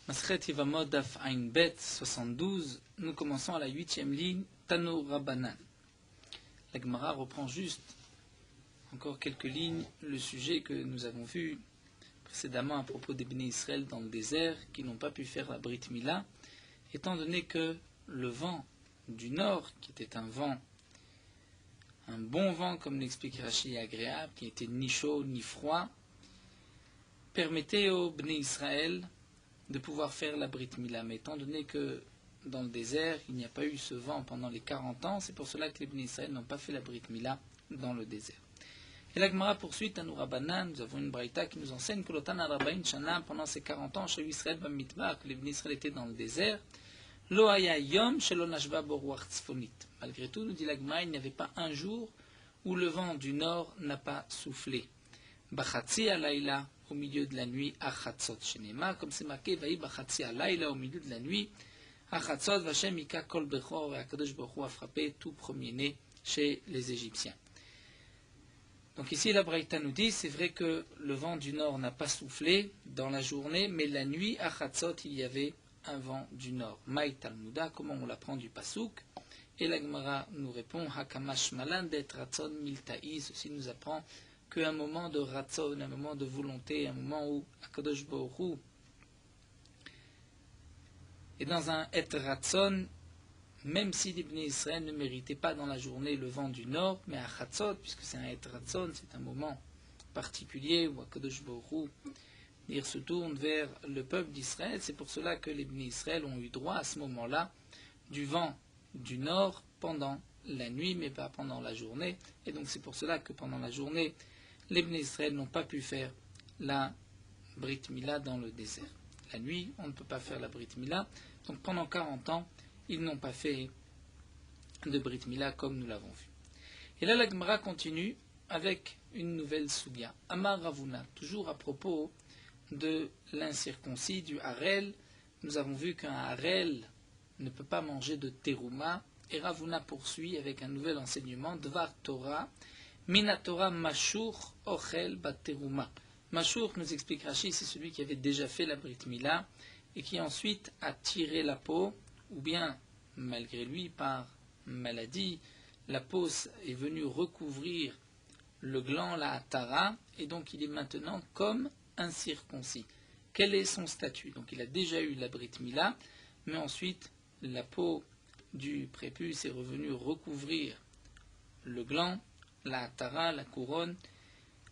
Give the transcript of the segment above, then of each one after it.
Maschet Yevamot Daf Ain Bet 72, nous commençons à la 8e ligne, Tano Rabbanan. La Gemara reprend juste encore quelques lignes le sujet que nous avons vu précédemment à propos des Béné Israël dans le désert qui n'ont pas pu faire la Brit Mila, étant donné que le vent du nord, qui était un bon vent comme l'explique Rashi, agréable, qui n'était ni chaud ni froid, permettait aux Béné Israël de pouvoir faire la Brit Mila. Mais étant donné que dans le désert, il n'y a pas eu ce vent pendant les 40 ans, c'est pour cela que les Béné Israël n'ont pas fait la Brit Mila dans le désert. Et la Gemara poursuit, Tanu Rabbanan, nous avons une braïta qui nous enseigne que l'Otan Arabaïn Shana, pendant ces 40 ans, chez Israël Bamidbar, que les Béné Israël étaient dans le désert, Lo haya yom shelo nashba bo ruach tzfonit. Malgré tout, nous dit la Gemara, il n'y avait pas un jour où le vent du nord n'a pas soufflé. Bachatzi alayla, au milieu de la nuit, achatzot shenema, comme c'est marqué, vaï bachatzi alayla, au milieu de la nuit, achatzot vachem ika kol bechor, et Akadosh Baruch Hu a frappé tout premier-né chez les Égyptiens. Donc ici, la Braïta nous dit, c'est vrai que le vent du nord n'a pas soufflé dans la journée, mais la nuit, à Chatzot, il y avait un vent du nord. Maï Talmuda, comment on l'apprend du Pasouk? Et la Gemara nous répond, Hakamash Malan det Ratzon Miltaï, ceci nous apprend qu'un moment de Ratzon, un moment de volonté, un moment où Akadosh Baruch Hu est dans un Et Ratzon, même si les Bnei Israël ne méritaient pas dans la journée le vent du nord, mais à Chatzot, puisque c'est un Et Ratzon, c'est un moment particulier où Akadosh Baruch Hu se tourne vers le peuple d'Israël. C'est pour cela que les Bnei Israël ont eu droit à ce moment-là du vent du nord pendant la nuit, mais pas pendant la journée. Et donc c'est pour cela que pendant la journée, les Bnei Israël n'ont pas pu faire la Brit Mila dans le désert. La nuit, on ne peut pas faire la Brit Mila. Donc pendant 40 ans, ils n'ont pas fait de Brit Mila comme nous l'avons vu. Et là, la Gemara continue avec une nouvelle soubia. Amar Ravuna, toujours à propos de l'incirconcis, du harel. Nous avons vu qu'un harel ne peut pas manger de terouma. Et Ravuna poursuit avec un nouvel enseignement, Dvar Torah, Minatora Mashur Ochel Baterouma. Mashur, nous explique Rashi, c'est celui qui avait déjà fait la Brit Mila et qui ensuite a tiré la peau, ou bien, malgré lui, par maladie, la peau est venue recouvrir le gland, la hatara, et donc il est maintenant comme incirconcis. Quel est son statut? Donc il a déjà eu la Brit Mila, mais ensuite la peau du prépuce est revenue recouvrir le gland, la hatara, la couronne.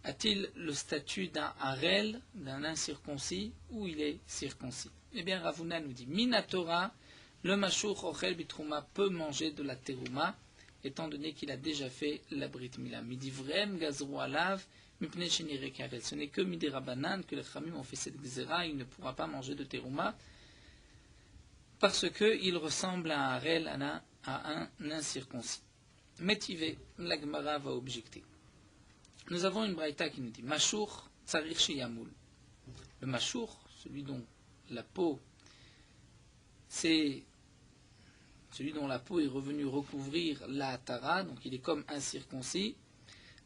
A-t-il le statut d'un harel, d'un incirconcis, ou il est circoncis? Eh bien, Ravuna nous dit, Minatora, le Mashur Ochel Bitrouma peut manger de la terouma, étant donné qu'il a déjà fait la Brit Mila. Midivrem Gazrou Alav, Mipne Shenire Karel. Ce n'est que Midi Rabbanan que les Khamim ont fait cette Gzera, il ne pourra pas manger de terouma, parce qu'il ressemble à un harel, à un incirconcis. Métivé, la Gemara va objecter. Nous avons une braïta qui nous dit Mashur Tsarir Shiyamoul. Le Mashur, celui dont la peau est revenue recouvrir la hatara, donc il est comme incirconcis.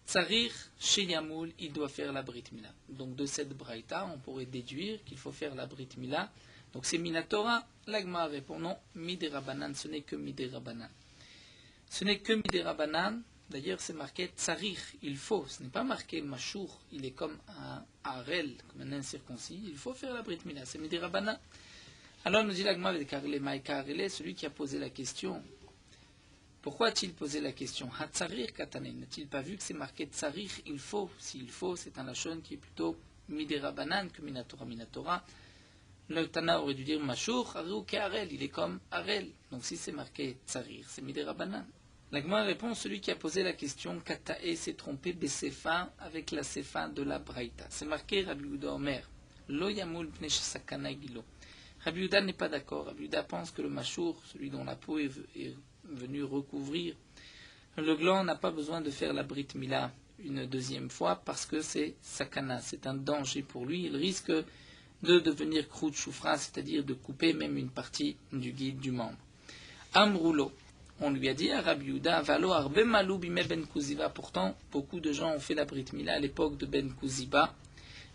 Tsarir Shiyamoul, il doit faire la Brit Mila. Donc de cette braïta, on pourrait déduire qu'il faut faire la Brit Mila. Donc c'est Minatora. L'Agma répond non, Midé Rabbanan, ce n'est que Midé Rabbanan. Ce n'est que Midé Rabbanan. D'ailleurs, c'est marqué Tsarir, il faut. Ce n'est pas marqué Mashur, il est comme un harel, comme un incirconcis. Il faut faire la Brit Mila, c'est Midé Rabbanan. Alors nous dit l'Agma avec Karele Maïkarele, celui qui a posé la question. Pourquoi a-t-il posé la question? Hatsarir Katane, n'a-t-il pas vu que c'est marqué Tsarir, il faut? S'il faut, c'est un lachon qui est plutôt Midé Rabbanan que Minatora. Minatora. Le Tana aurait dû dire Mashur, Harou Harel, il est comme harel. Donc si c'est marqué Tsarir, c'est Midé Rabbanan. La Gemara répond, celui qui a posé la question, Katae s'est trompé Besefa avec la Sefa de la Braïta. C'est marqué Rabbi Yehuda Omer, Lo Yamul Pnei Sakana Gilo. Rabbi Yehuda n'est pas d'accord. Rabbi Yehuda pense que le Mashur, celui dont la peau est venue recouvrir le gland, n'a pas besoin de faire la Brit Mila une deuxième fois parce que c'est Sakana, c'est un danger pour lui. Il risque de devenir Krout Choufra, c'est-à-dire de couper même une partie du guide du membre. Amroulo. On lui a dit à Rabbi Yehuda, Valo Arbe Malou Bime Ben Kuziba. Pourtant, beaucoup de gens ont fait la Brit Mila à l'époque de Ben Kuziba.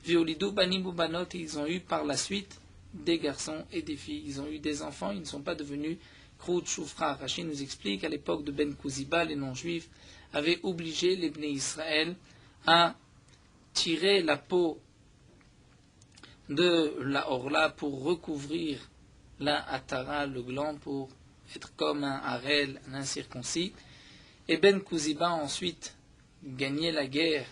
Violido Banim Banot, ils ont eu par la suite des garçons et des filles. Ils ont eu des enfants, ils ne sont pas devenus Krout Choufra. Rachid nous explique qu'à l'époque de Ben Kouziba, les non-juifs avaient obligé les Bnei Israël à tirer la peau de la Orla pour recouvrir la Atara, le gland, pour être comme un Harel, un incirconcis. Et Ben Kouziba a ensuite gagné la guerre.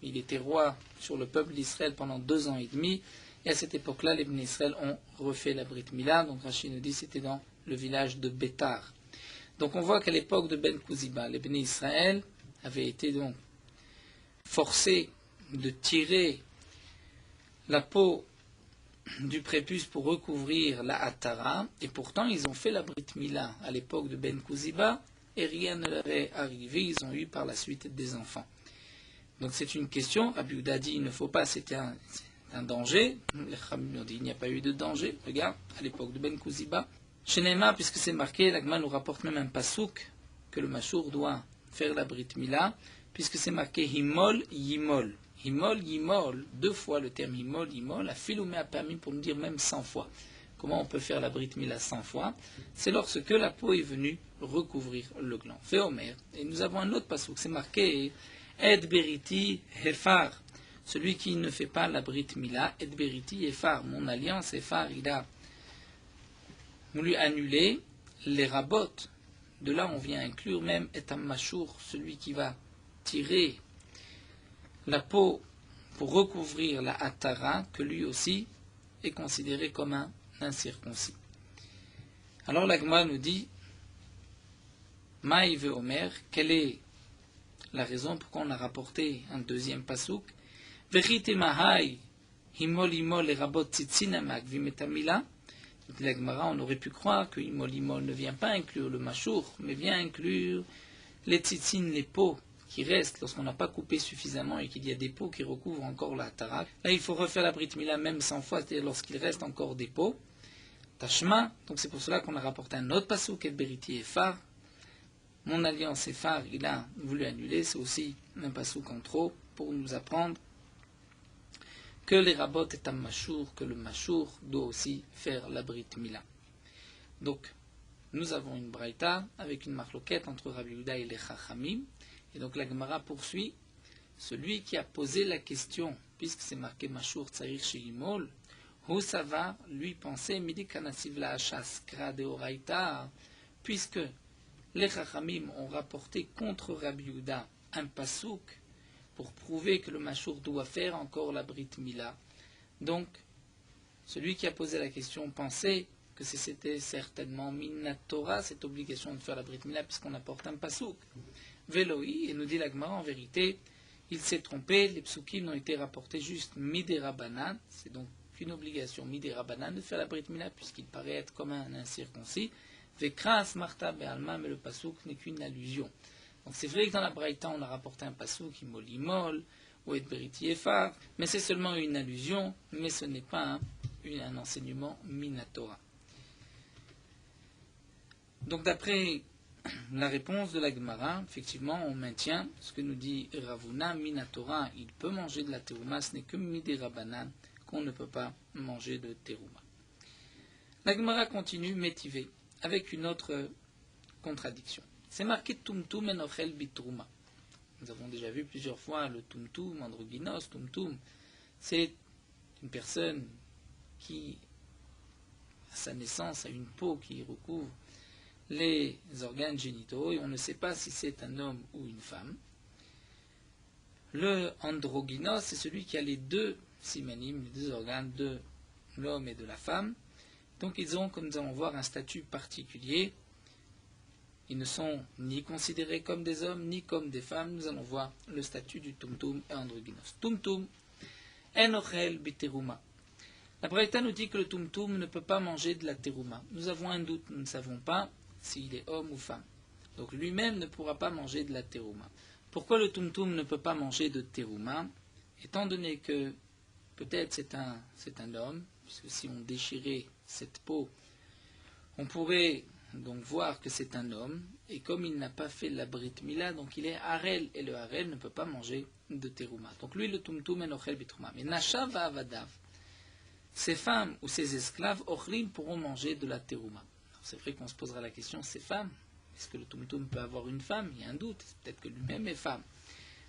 Il était roi sur le peuple d'Israël pendant 2 ans et demi. Et à cette époque-là, les Bnei Israël ont refait la Brit Mila. Donc Rachid nous dit que c'était dans le village de Bétar. Donc on voit qu'à l'époque de Ben Kouziba, les Bnei Israël avaient été donc forcés de tirer la peau du prépuce pour recouvrir la Hatara, et pourtant ils ont fait la Brit Mila à l'époque de Ben Kouziba, et rien ne leur est arrivé, ils ont eu par la suite des enfants. Donc c'est une question, Rabbi Yehuda dit il ne faut pas, c'était un danger, les Chachamim ont dit il n'y a pas eu de danger, regarde, à l'époque de Ben Kouziba. Chez Neymar, puisque c'est marqué, l'Agma nous rapporte même un pasouk, que le Machour doit faire la Brit Mila, puisque c'est marqué Himol Yimol. Himol, Yimol, 2 fois le terme Himol, Yimol, la Filoumé a permis pour nous dire même 100 fois. Comment on peut faire la Brit Mila 100 fois? C'est lorsque la peau est venue recouvrir le gland. Féomer. Et nous avons un autre pasouk, c'est marqué Ed Beriti Hefar. Celui qui ne fait pas la Brit Mila, Ed Beriti Hefar. Mon alliance Hefar, il a voulu annuler les rabotes. De là, on vient inclure même Etam Machour, celui qui va tirer la peau pour recouvrir la Hatara, que lui aussi est considéré comme un incirconcis. Alors l'Agma nous dit, Maïve Omer, quelle est la raison pourquoi on a rapporté un deuxième pasouk? Vechite Mahai, Himol Himol et Rabot Tzitzinamak Vimetamila. L'Agmara, on aurait pu croire que Himol Himol ne vient pas inclure le Machour, mais vient inclure les tzitzin, les peaux qui restent lorsqu'on n'a pas coupé suffisamment et qu'il y a des peaux qui recouvrent encore la tarak. Là, il faut refaire la Brit Mila même 100 fois, c'est-à-dire lorsqu'il reste encore des peaux. Tashma, donc c'est pour cela qu'on a rapporté un autre pasouk, et Beriti et Phare. Mon alliance et Phare, il a voulu annuler, c'est aussi un pasouk en trop pour nous apprendre que les rabot est un machour, que le machour doit aussi faire la Brit Mila. Donc, nous avons une braïta avec une marloquette entre Rabbi Yehuda et les Chachamim. Et donc la Gemara poursuit, celui qui a posé la question, puisque c'est marqué Machour Tsarir Shehimol, où ça va lui penser, Midi Kanasiv la Hachas Kra de Oraita, puisque les Chachamim ont rapporté contre Rabbi Yehuda un pasouk pour prouver que le Machour doit faire encore la Brit Mila. Donc, celui qui a posé la question pensait que c'était certainement Minatora, cette obligation de faire la Brit Mila, puisqu'on apporte un pasouk. Veloi, et nous dit l'Agmara, en vérité, il s'est trompé, les psukim n'ont été rapportés juste Midera Banan, c'est donc une obligation Midera Banan de faire la Brit Mila, puisqu'il paraît être comme un incirconcis. Vekras Marta Be'alma, mais le pasouk n'est qu'une allusion. Donc c'est vrai que dans la Braïta, on a rapporté un pasouk, Imol Imol, ou Et Beriti Efar, mais c'est seulement une allusion, mais ce n'est pas un enseignement Minatora. Donc d'après la réponse de la Gemara, effectivement, on maintient ce que nous dit Ravuna, Minatora, il peut manger de la terouma, ce n'est que Midera Banan qu'on ne peut pas manger de terouma. La Gemara continue, métivée, avec une autre contradiction. C'est marqué Tumtum en ochel bitrouma. Nous avons déjà vu plusieurs fois le Tumtum, androgynos, Tumtum. C'est une personne qui, à sa naissance, a une peau qui recouvre les organes génitaux, et on ne sait pas si c'est un homme ou une femme. Le androgynos, c'est celui qui a les deux simanim, les deux organes de l'homme et de la femme. Donc ils ont, comme nous allons voir, un statut particulier. Ils ne sont ni considérés comme des hommes, ni comme des femmes. Nous allons voir le statut du tumtum et androgynos. Tumtum, enochel biteruma. La Braïta nous dit que le tumtum ne peut pas manger de la terouma. Nous avons un doute, nous ne savons pas s'il est homme ou femme. Donc lui-même ne pourra pas manger de la terouma. Pourquoi le tumtum ne peut pas manger de terouma? Étant donné que peut-être c'est un homme, puisque si on déchirait cette peau, on pourrait donc voir que c'est un homme, et comme il n'a pas fait la Brit Mila, donc il est harel, et le harel ne peut pas manger de terouma. Donc lui, le tumtum enochel bitrouma. Mais nashav va avadav. ces femmes ou ces esclaves, ochlim, pourront manger de la terouma. C'est vrai qu'on se posera la question, ces femmes, est-ce que le tumtum peut avoir une femme? Il y a un doute, peut-être que lui-même est femme.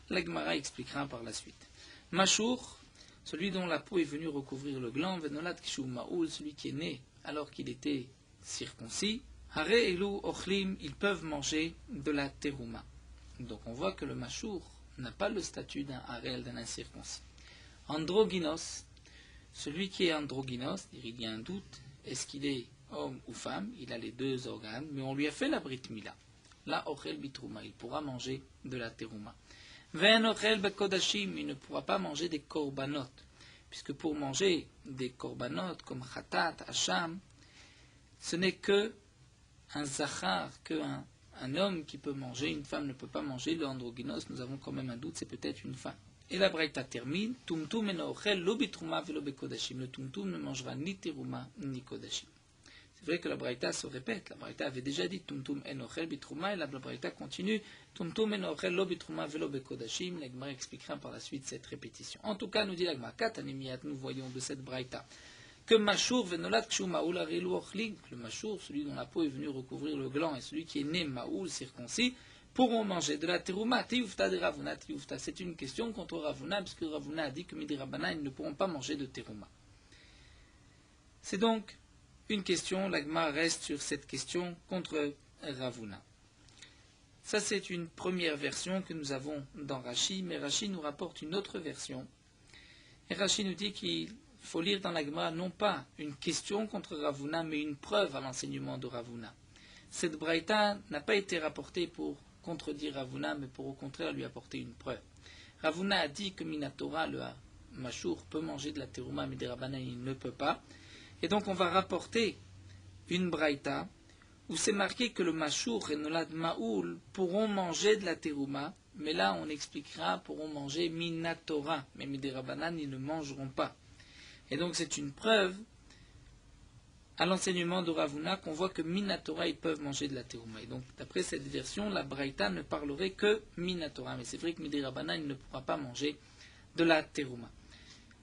La Gemara expliquera par la suite. Machour, celui dont la peau est venue recouvrir le gland, venolat kishu maoul, celui qui est né alors qu'il était circoncis, hare elu ochlim, ils peuvent manger de la terouma. Donc on voit que le machour n'a pas le statut d'un harel, d'un incirconcis. Androgynos, celui qui est androgynos, il y a un doute, est-ce qu'il est homme ou femme? Il a les deux organes, mais on lui a fait la brit mila. La ochel bitrouma, il pourra manger de la terouma. Ven ochel bekodashim, il ne pourra pas manger des korbanot, puisque pour manger des korbanot comme khatat, hacham, ce n'est que un zachar, un homme qui peut manger, une femme ne peut pas manger. Le androgynos, nous avons quand même un doute, c'est peut-être une femme. Et la braïta termine, tumtum eno ochel lo bitrouma velo bekodashim. Le tumtum ne mangera ni terouma ni kodashim. C'est vrai que la braïta se répète. La braïta avait déjà dit tumtum eno ochel bitrouma, et la braïta continue, tumtum eno ochel lo bitrouma velo bekodashim. La Gemara expliquera par la suite cette répétition. En tout cas, nous dit la Gemara, katanimiat, nous voyons de cette braïta que Machour venolat kshu maoul arelu ochlim, le Machour, celui dont la peau est venue recouvrir le gland, et celui qui est né maoul, circoncis, pourront manger de la terouma. Tiyufta de Ravuna, tiyufta. C'est une question contre Ravuna, puisque Ravuna a dit que Midi Rabbanan, ils ne pourront pas manger de terouma. C'est donc une question, l'Agma reste sur cette question contre Ravuna. Ça, c'est une première version que nous avons dans Rashi, mais Rashi nous rapporte une autre version. Et Rashi nous dit qu'il faut lire dans l'Agma non pas une question contre Ravuna, mais une preuve à l'enseignement de Ravuna. Cette braïta n'a pas été rapportée pour contredire Ravuna, mais pour au contraire lui apporter une preuve. Ravuna a dit que Minatora, le Machour, peut manger de la terouma, mais des Rabbanan, il ne peut pas. Et donc on va rapporter une braïta où c'est marqué que le Machour et Nolad Maoul pourront manger de la terouma, mais là on expliquera, pourront manger Minatora, mais des Rabbanan, ils ne mangeront pas. Et donc c'est une preuve à l'enseignement de Ravuna qu'on voit que Minatora, ils peuvent manger de la terouma. Et donc, d'après cette version, la braïta ne parlerait que Minatora. Mais c'est vrai que Midi Rabbanan, il ne pourra pas manger de la terouma.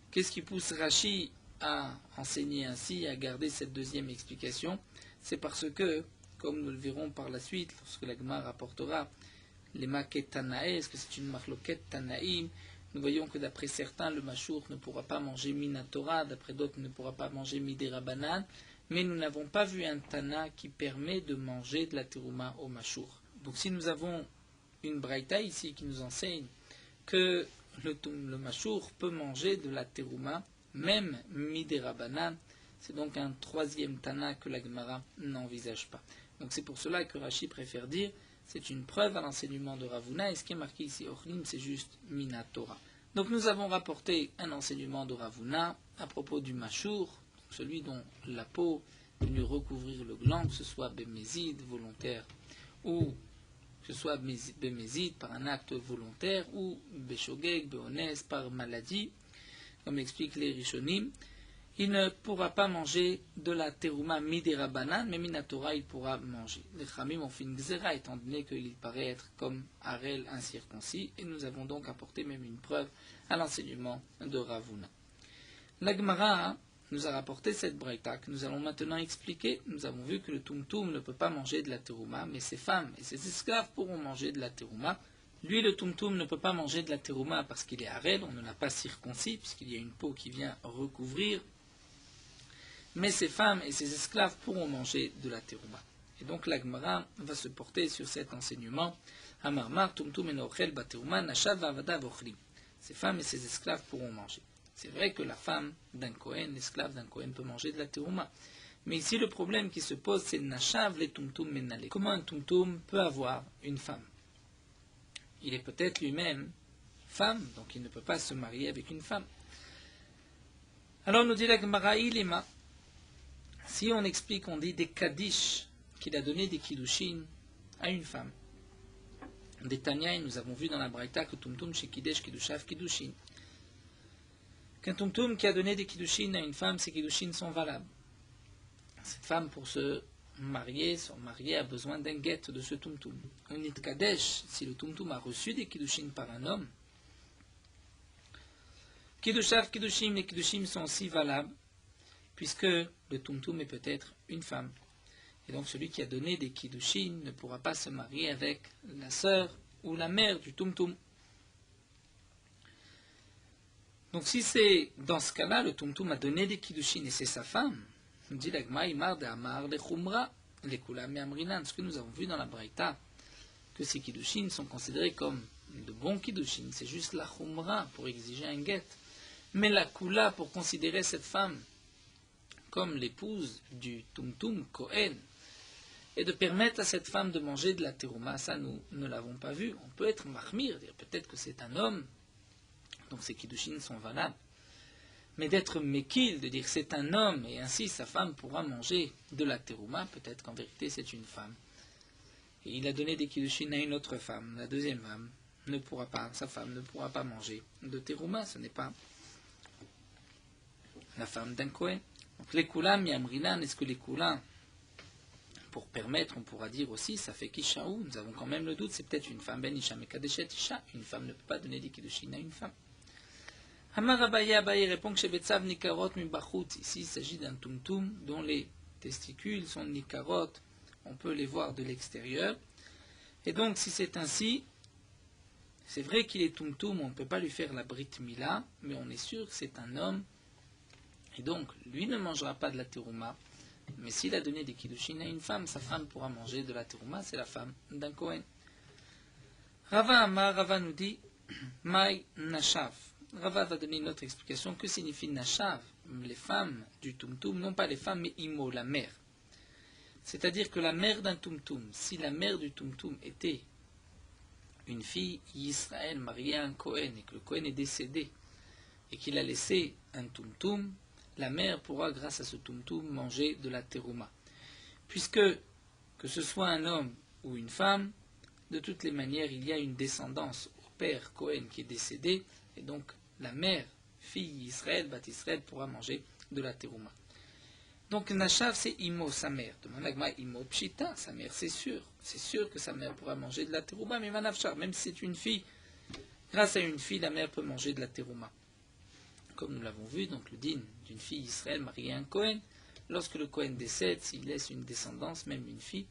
Qu'est-ce qui pousse Rashi à enseigner ainsi, à garder cette deuxième explication? C'est parce que, comme nous le verrons par la suite, lorsque la Gemara rapportera les maquettes Tanaï, est-ce que c'est une marloquette Tanaïm? Nous voyons que d'après certains, le Machour ne pourra pas manger Minatora, d'après d'autres, ne pourra pas manger Midi Rabbanan. Mais nous n'avons pas vu un Tana qui permet de manger de la terouma au Machour. Donc si nous avons une braïta ici qui nous enseigne que le Machour peut manger de la terouma, même Midé Rabbanan, c'est donc un troisième Tana que la Gemara n'envisage pas. Donc c'est pour cela que Rashi préfère dire c'est une preuve à l'enseignement de Ravuna, et ce qui est marqué ici Ochlim, c'est juste Minatora. Donc nous avons rapporté un enseignement de Ravuna à propos du Machour, celui dont la peau est venue recouvrir le gland, que ce soit béméside volontaire ou que ce soit béméside par un acte volontaire ou béchogeg, béonès par maladie, comme expliquent les Rishonim, il ne pourra pas manger de la terouma Midé Rabbanan, mais Minatora il pourra manger. Les Khamim ont fait une xéra, étant donné qu'il paraît être comme Harel incirconcis, et nous avons donc apporté même une preuve à l'enseignement de Ravuna. La Gemara nous a rapporté cette braïta que nous allons maintenant expliquer. Nous avons vu que le tumtum ne peut pas manger de la terouma, mais ses femmes et ses esclaves pourront manger de la terouma. Lui, le tumtum ne peut pas manger de la terouma parce qu'il est harel, on ne l'a pas circoncis, puisqu'il y a une peau qui vient recouvrir. Mais ses femmes et ses esclaves pourront manger de la terouma. Et donc la Gemara va se porter sur cet enseignement. Amarmar tumtum enochel baterouma nashav vavada vochlim. Ses femmes et ses esclaves pourront manger. C'est vrai que la femme d'un Kohen, l'esclave d'un Kohen peut manger de la terouma. Mais ici, le problème qui se pose, c'est Nashav le tumtum menale. Comment un tumtum peut avoir une femme? Il est peut-être lui-même femme, donc il ne peut pas se marier avec une femme. Alors nous dit la Gemara, Ilema. Si on explique, on dit des Kaddish, qu'il a donné des Kiddushin à une femme. Des Tanya, nous avons vu dans la Braïta que tumtum chez Kiddush, Kiddushav, Kiddushin. Qu'un tumtum qui a donné des kiddushin à une femme, ces kiddushin sont valables. Cette femme, pour se marier, a besoin d'un guet de ce tumtum. On dit Kadesh, si le tumtum a reçu des kiddushin par un homme, Kiddushav, Kiddushim, les Kiddushim sont aussi valables puisque le tumtum est peut-être une femme. Et donc celui qui a donné des kiddushin ne pourra pas se marier avec la sœur ou la mère du tumtum. Donc si c'est dans ce cas-là, le tumtum a donné des kiddushin et c'est sa femme, dit l'agma imar de amar le chumra, les kulam et amrinan, ce que nous avons vu dans la Braïta, que ces kiddushin sont considérés comme de bons kiddushin, c'est juste la chumra pour exiger un get. Mais la kula pour considérer cette femme comme l'épouse du tumtum Kohen, et de permettre à cette femme de manger de la terouma, ça nous ne l'avons pas vu. On peut être mahmir, dire peut-être que c'est un homme, donc ces kiddushin sont valables. Mais d'être mekil, de dire c'est un homme, et ainsi sa femme pourra manger de la terouma, peut-être qu'en vérité c'est une femme. Et il a donné des kiddushin à une autre femme, la deuxième femme ne pourra pas, sa femme ne pourra pas manger de terouma, ce n'est pas la femme d'un Kohen. Donc les kulam yamrinan, est-ce que les kulam, pour permettre, on pourra dire aussi, ça fait kishaou, nous avons quand même le doute, c'est peut-être une femme, ben isha mekadeshet isha, une femme ne peut pas donner des kiddushin à une femme. Hamar Abaye, Abaye répond que chez Betsav nikarot mibachut, ici il s'agit d'un tumtum dont les testicules sont nikarot, on peut les voir de l'extérieur, et donc si c'est ainsi, c'est vrai qu'il est tumtum, on ne peut pas lui faire la brit mila, mais on est sûr que c'est un homme, et donc lui ne mangera pas de la terouma. Mais s'il a donné des kiddushin à une femme, sa femme pourra manger de la terouma, c'est la femme d'un Kohen. Rava Amar, Rava nous dit, Mai Nashav. Rava va donner une autre explication. Que signifie Nashav? Les femmes du tumtum, non pas les femmes, mais Imo, la mère. C'est-à-dire que la mère d'un tumtum, si la mère du tumtum était une fille Israël mariée à un Kohen, et que le Kohen est décédé, et qu'il a laissé un tumtum, la mère pourra, grâce à ce tumtum, manger de la terouma. Puisque, que ce soit un homme ou une femme, de toutes les manières, il y a une descendance au père Kohen qui est décédé, et donc la mère, fille Israël, Bat Israël, pourra manger de la terouma. Donc Nashav, c'est Imo, sa mère. De Managma, Imo Pshita, sa mère, c'est sûr que sa mère pourra manger de la terouma, mais Manavchar, même si c'est une fille, grâce à une fille, la mère peut manger de la terouma. Comme nous l'avons vu, donc le din d'une fille Israël mariée à un Kohen, lorsque le Kohen décède, s'il laisse une descendance, même une fille,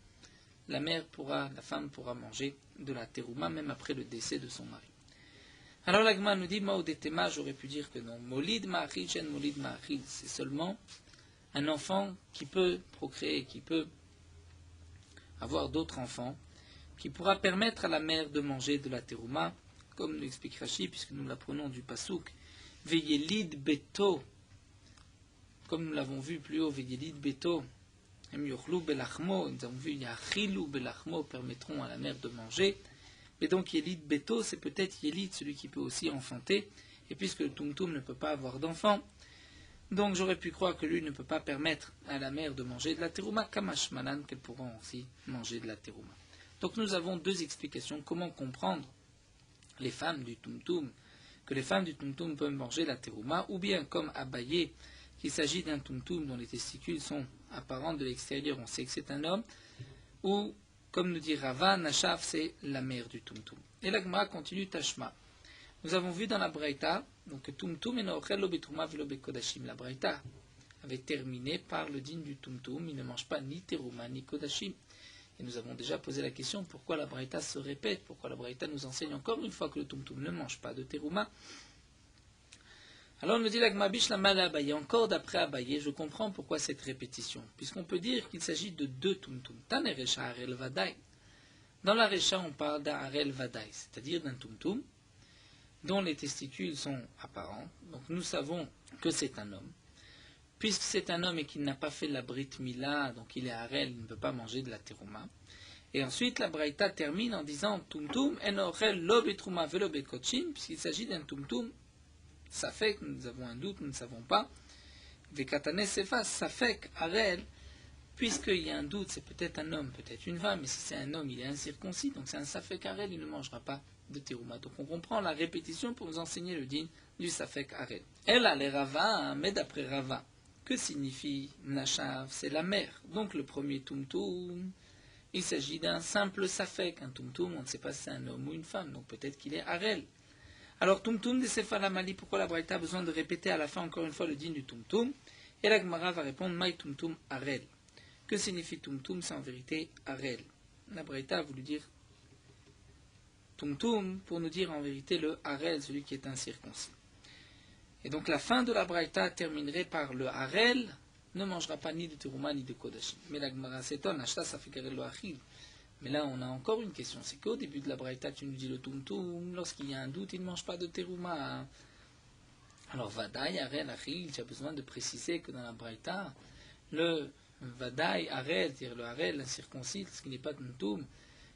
la femme pourra manger de la terouma, même après le décès de son mari. Alors l'Agma nous dit, Maodetema, j'aurais pu dire que non. Molid ma'achil, chen molid ma'achil, c'est seulement un enfant qui peut procréer, qui peut avoir d'autres enfants, qui pourra permettre à la mère de manger de la terouma, comme nous explique Rashi, puisque nous l'apprenons du Pasuk, Veyelid beto, comme nous l'avons vu plus haut, Veyelid beto, em yochlu belachmo, nous avons vu yachilu belachmo, permettront à la mère de manger. Mais donc Yelid beto, c'est peut-être Yelid, celui qui peut aussi enfanter, et puisque le tumtum ne peut pas avoir d'enfant, donc j'aurais pu croire que lui ne peut pas permettre à la mère de manger de la terouma, kamash malan, qu'elle pourra aussi manger de la terouma. Donc nous avons deux explications, comment comprendre les femmes du tumtum, que les femmes du tumtum peuvent manger la terouma, ou bien comme Abaye, qu'il s'agit d'un tumtum dont les testicules sont apparents de l'extérieur, on sait que c'est un homme, ou comme nous dit Rava, Nashav, c'est la mère du tumtum. Et la Gemara continue Tashma. Nous avons vu dans la Braïta, donc tumtum eno ochel lo betruma velo bekodashim. La Braïta avait terminé par le din du tumtum, il ne mange pas ni terouma ni kodashim. Et nous avons déjà posé la question pourquoi la Braïta se répète, pourquoi la Braïta nous enseigne encore une fois que le tumtum ne mange pas de terouma. Alors on nous dit l'Agma Bishlam al Abaye, encore d'après Abaye, je comprends pourquoi cette répétition, puisqu'on peut dire qu'il s'agit de deux tumtum. Tane Recha Harel Vadaï. Dans la Recha, on parle d'Harel Vadaï, c'est-à-dire d'un tumtum dont les testicules sont apparents. Donc nous savons que c'est un homme. Puisque c'est un homme et qu'il n'a pas fait la Brit Mila, donc il est Harel, il ne peut pas manger de la terouma. Et ensuite, la Braïta termine en disant Tumtum en ochel lo betruma velo bekotchim, puisqu'il s'agit d'un tumtum. Ça fait que nous avons un doute, nous ne savons pas. Vekatane sefa, ça fait qu'Arel, puisqu'il y a un doute, c'est peut-être un homme, peut-être une femme, mais si c'est un homme, il est incirconcis, donc c'est un safek Arel, il ne mangera pas de terouma. Donc on comprend la répétition pour nous enseigner le din du safek Arel. Elle a les Rava, mais d'après Rava, que signifie Nashav? C'est la mère. Donc le premier tumtum, il s'agit d'un simple safek. Un tumtum, on ne sait pas si c'est un homme ou une femme, donc peut-être qu'il est Arel. Alors, Tumtum de Sefalamali, pourquoi la Braïta a besoin de répéter à la fin encore une fois le din du Tumtum? Et la Gemara va répondre Maï Tumtum Arel. Que signifie Tumtum? C'est en vérité Arel. La Braïta a voulu dire Tumtum pour nous dire en vérité le Harel, celui qui est incirconcis. Et donc la fin de la Braïta terminerait par le Harel ne mangera pas ni de Terouma ni de Kodashim. Mais la Gemara s'étonne, Ashta ça fait Karel lo Achil. Mais là on a encore une question, c'est qu'au début de la Braïta tu nous dis le Tumtum, lorsqu'il y a un doute il ne mange pas de Terouma. Alors Vadaï, Harel, Achil, tu as besoin de préciser que dans la Braïta, le Vadaï, Harel, c'est-à-dire le Harel, l'incirconcis, ce qui n'est pas de Tumtum,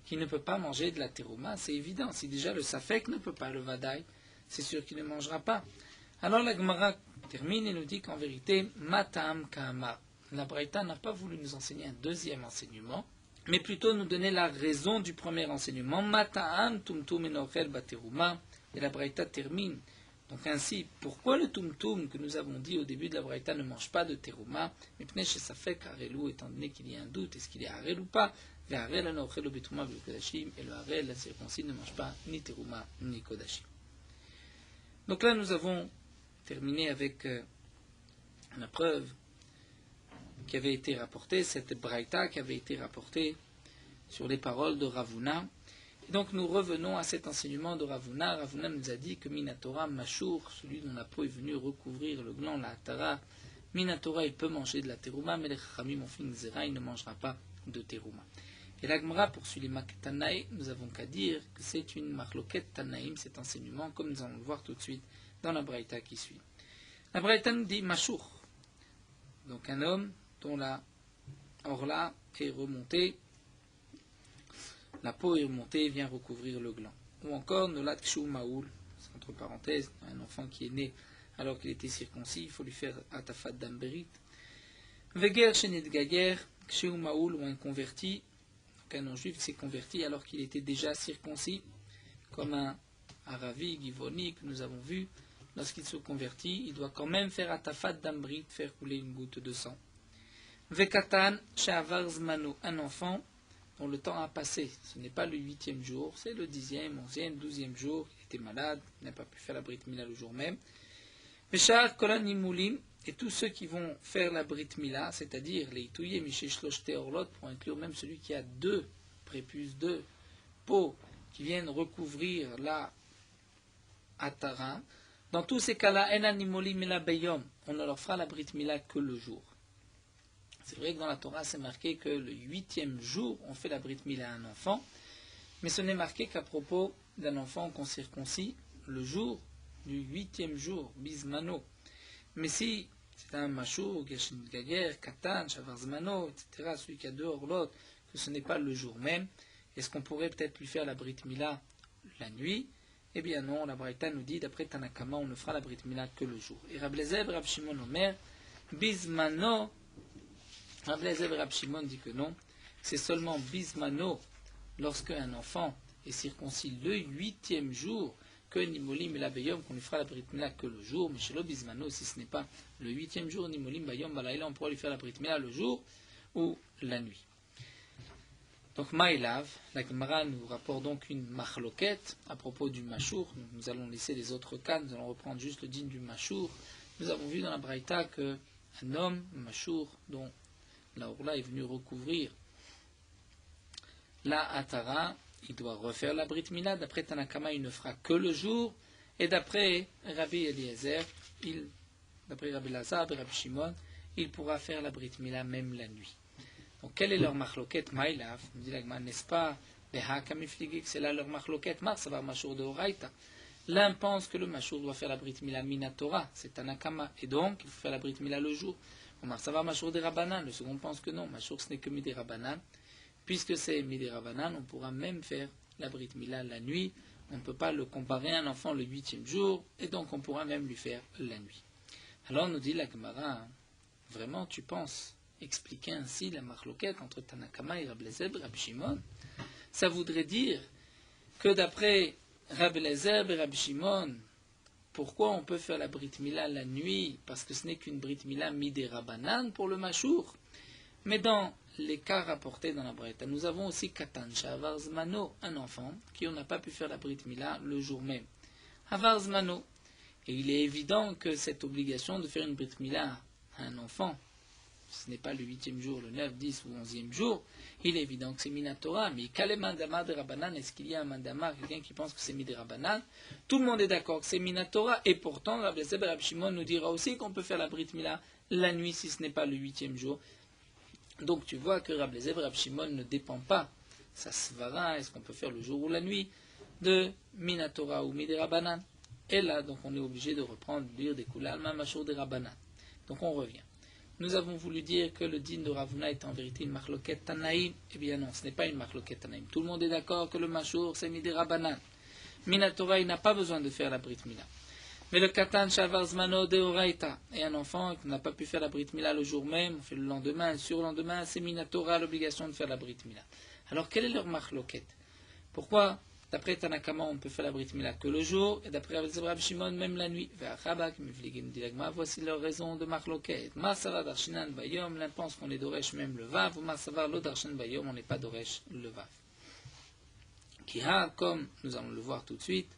qui ne peut pas manger de la terouma, c'est évident. Si déjà le safek ne peut pas, le vadaï, c'est sûr qu'il ne mangera pas. Alors la Gemara termine et nous dit qu'en vérité, matam kama. La Braïta n'a pas voulu nous enseigner un deuxième enseignement, mais plutôt nous donner la raison du premier enseignement. Matam tumtum enochel baterouma. Et la Braïta termine. Donc ainsi, pourquoi le tumtum que nous avons dit au début de la Braïta ne mange pas de terouma, mais pnei chez safek harelou, étant donné qu'il y a un doute, est-ce qu'il est harel ou pas? Et le harel, la circoncis, ne mange pas ni terouma ni kodashim. Donc là, nous avons terminé avec la preuve qui avait été rapportée, cette braïta qui avait été rapportée sur les paroles de Ravuna. Et donc nous revenons à cet enseignement de Ravuna. Ravuna nous a dit que Minatora Mashur, celui dont la peau est venue recouvrir le gland, la Hatara, Minatora, il peut manger de la terouma, mais les Chachamim ont fait une zera, il ne mangera pas de terouma. Et la Gemara poursuit les Maktanaï, nous avons qu'à dire que c'est une marloquet Tanaïm, cet enseignement, comme nous allons le voir tout de suite dans la Braïta qui suit. La Braïta nous dit Mashur, donc un homme dont la orla est remontée, la peau est remontée, vient recouvrir le gland. Ou encore Nolat Kshu Maoul, entre parenthèses, un enfant qui est né alors qu'il était circoncis, il faut lui faire Atafat Damberit. Veger Shenit Gager, Kshu Maoul, ou un converti, un non-juif s'est converti alors qu'il était déjà circoncis, comme un Aravi, Givoni, que nous avons vu, lorsqu'il se convertit, il doit quand même faire Atafat Dambrit, faire couler une goutte de sang. Vekatan, Shavar Zmano, un enfant dont le temps a passé. Ce n'est pas le 8e jour, c'est le 10e, 11e, 12e jour, il était malade, il n'a pas pu faire la Brit Mila le jour même. Veshar Kolan Imoulim, et tous ceux qui vont faire la Brit Mila, c'est-à-dire les Itouye, Misheshloshte Orlot, pour inclure même celui qui a deux prépuces, deux peaux qui viennent recouvrir la Atara. Dans tous ces cas-là, En Animolim Ela Beyom, on ne leur fera la Brit Mila que le jour. C'est vrai que dans la Torah, c'est marqué que le 8e jour, on fait la Brit Mila à un enfant, mais ce n'est marqué qu'à propos d'un enfant qu'on circoncis le jour du 8e jour, Bismano. Mais si c'est un Mashur, Geshin Gager, Katan, Shavarzmano, etc., celui qui a deux orlots, que ce n'est pas le jour même, est-ce qu'on pourrait peut-être lui faire la Brit Mila la nuit? Eh bien non, la Braïta nous dit, d'après Tanakama, on ne fera la Brit Mila que le jour. Et Rab Lezer, Rab Shimon Omer, Bismano, Rab Lezer et Rab Shimon dit que non, c'est seulement Bismano, lorsque un enfant est circoncis le 8e jour, que Nimolim et la Bayom, qu'on lui fera la Brit Mila que le jour, mais chez le Bismano, si ce n'est pas le 8e jour, Nimolim, Bayom, Balaïla, on pourra lui faire la Brit Mila le jour ou la nuit. Donc Maïlav, la Gemara nous rapporte donc une machloquette à propos du Machour. Nous allons laisser les autres cas, nous allons reprendre juste le digne du Machour. Nous avons vu dans la Braïta qu'un homme, Machour, dont la Orla est venue recouvrir la Atara, il doit refaire la Brit Mila. D'après Tanakama, il ne fera que le jour. Et d'après Rabbi Eliezer, d'après Rabbi Lazar et Rabbi Shimon, il pourra faire la Brit Mila même la nuit. Donc, quelle est leur machloquette Maïlav? Nous dit la Gemara, n'est-ce pas que c'est là leur machloquette Mar, ça va Machour de Horaïta. L'un pense que le Machour doit faire la Brit Mila Minatora, c'est Tanakama, et donc il faut faire la Brit Mila le jour. Mar, ça va Machour des Rabanan. Le second pense que non, Machour ce n'est que Midi Rabanan. Puisque c'est Midi Rabanan, on pourra même faire la Brit Mila la nuit. On ne peut pas le comparer à un enfant le 8e jour, et donc on pourra même lui faire la nuit. Alors nous dit la Gemara, vraiment tu penses expliquer ainsi la marloquette entre Tanakama et Rab Lezer et Rab Shimon? Ça voudrait dire que d'après Rab Lezer et Rab Shimon, pourquoi on peut faire la Brit Mila la nuit? Parce que ce n'est qu'une Brit Mila Midé Rabanan pour le Machour. Mais dans les cas rapportés dans la Braïta, nous avons aussi Katan, Shavar Zmano, un enfant qui on n'a pas pu faire la Brit Mila le jour même. Havar Zmano. Et il est évident que cette obligation de faire une Brit Mila à un enfant, ce n'est pas le 8e jour, le 9, 10 ou 11e jour, il est évident que c'est Minatora. Mais Kale Mandama de Rabbanan, est-ce qu'il y a un Mandama, quelqu'un qui pense que c'est Mid Rabbanan? Tout le monde est d'accord que c'est Minatora, et pourtant, Rabbi Eliezer Rabbi Shimon nous dira aussi qu'on peut faire la Brit Mila la nuit si ce n'est pas le 8e jour. Donc tu vois que Rabbi Eliezer Rabbi Shimon ne dépend pas, sa svara, est-ce qu'on peut faire le jour ou la nuit, de Minatora ou Mid Rabbanan. Et là, donc on est obligé de reprendre, de lire des Koulalma Alma Mashur de Rabbanan. Donc on revient. Nous avons voulu dire que le din de Ravuna est en vérité une marloquette Tanaïm. Eh bien non, ce n'est pas une marloquette Tanaïm. Tout le monde est d'accord que le Mashur, c'est Midi Rabbanan. Minatora, il n'a pas besoin de faire la Brit Mila. Mais le Katan Shavar Zmano de Oraita, et un enfant qui n'a pas pu faire la Brit Mila le jour même, on fait le lendemain, sur le lendemain, c'est Minatora l'obligation de faire la Brit Mila. Alors quelle est leur marloquette? Pourquoi d'après Tanakama, on peut faire la Brit Mila que le jour, et d'après Rabbi Shimon, même la nuit. Voici leur raison de Marloket. Masavar Darshinan Bayom, l'un pense qu'on est d'Oresh même le Vav, ou Masavar lo Darshan Bayom, on n'est pas d'Oresh le Vav. Kiha, comme nous allons le voir tout de suite,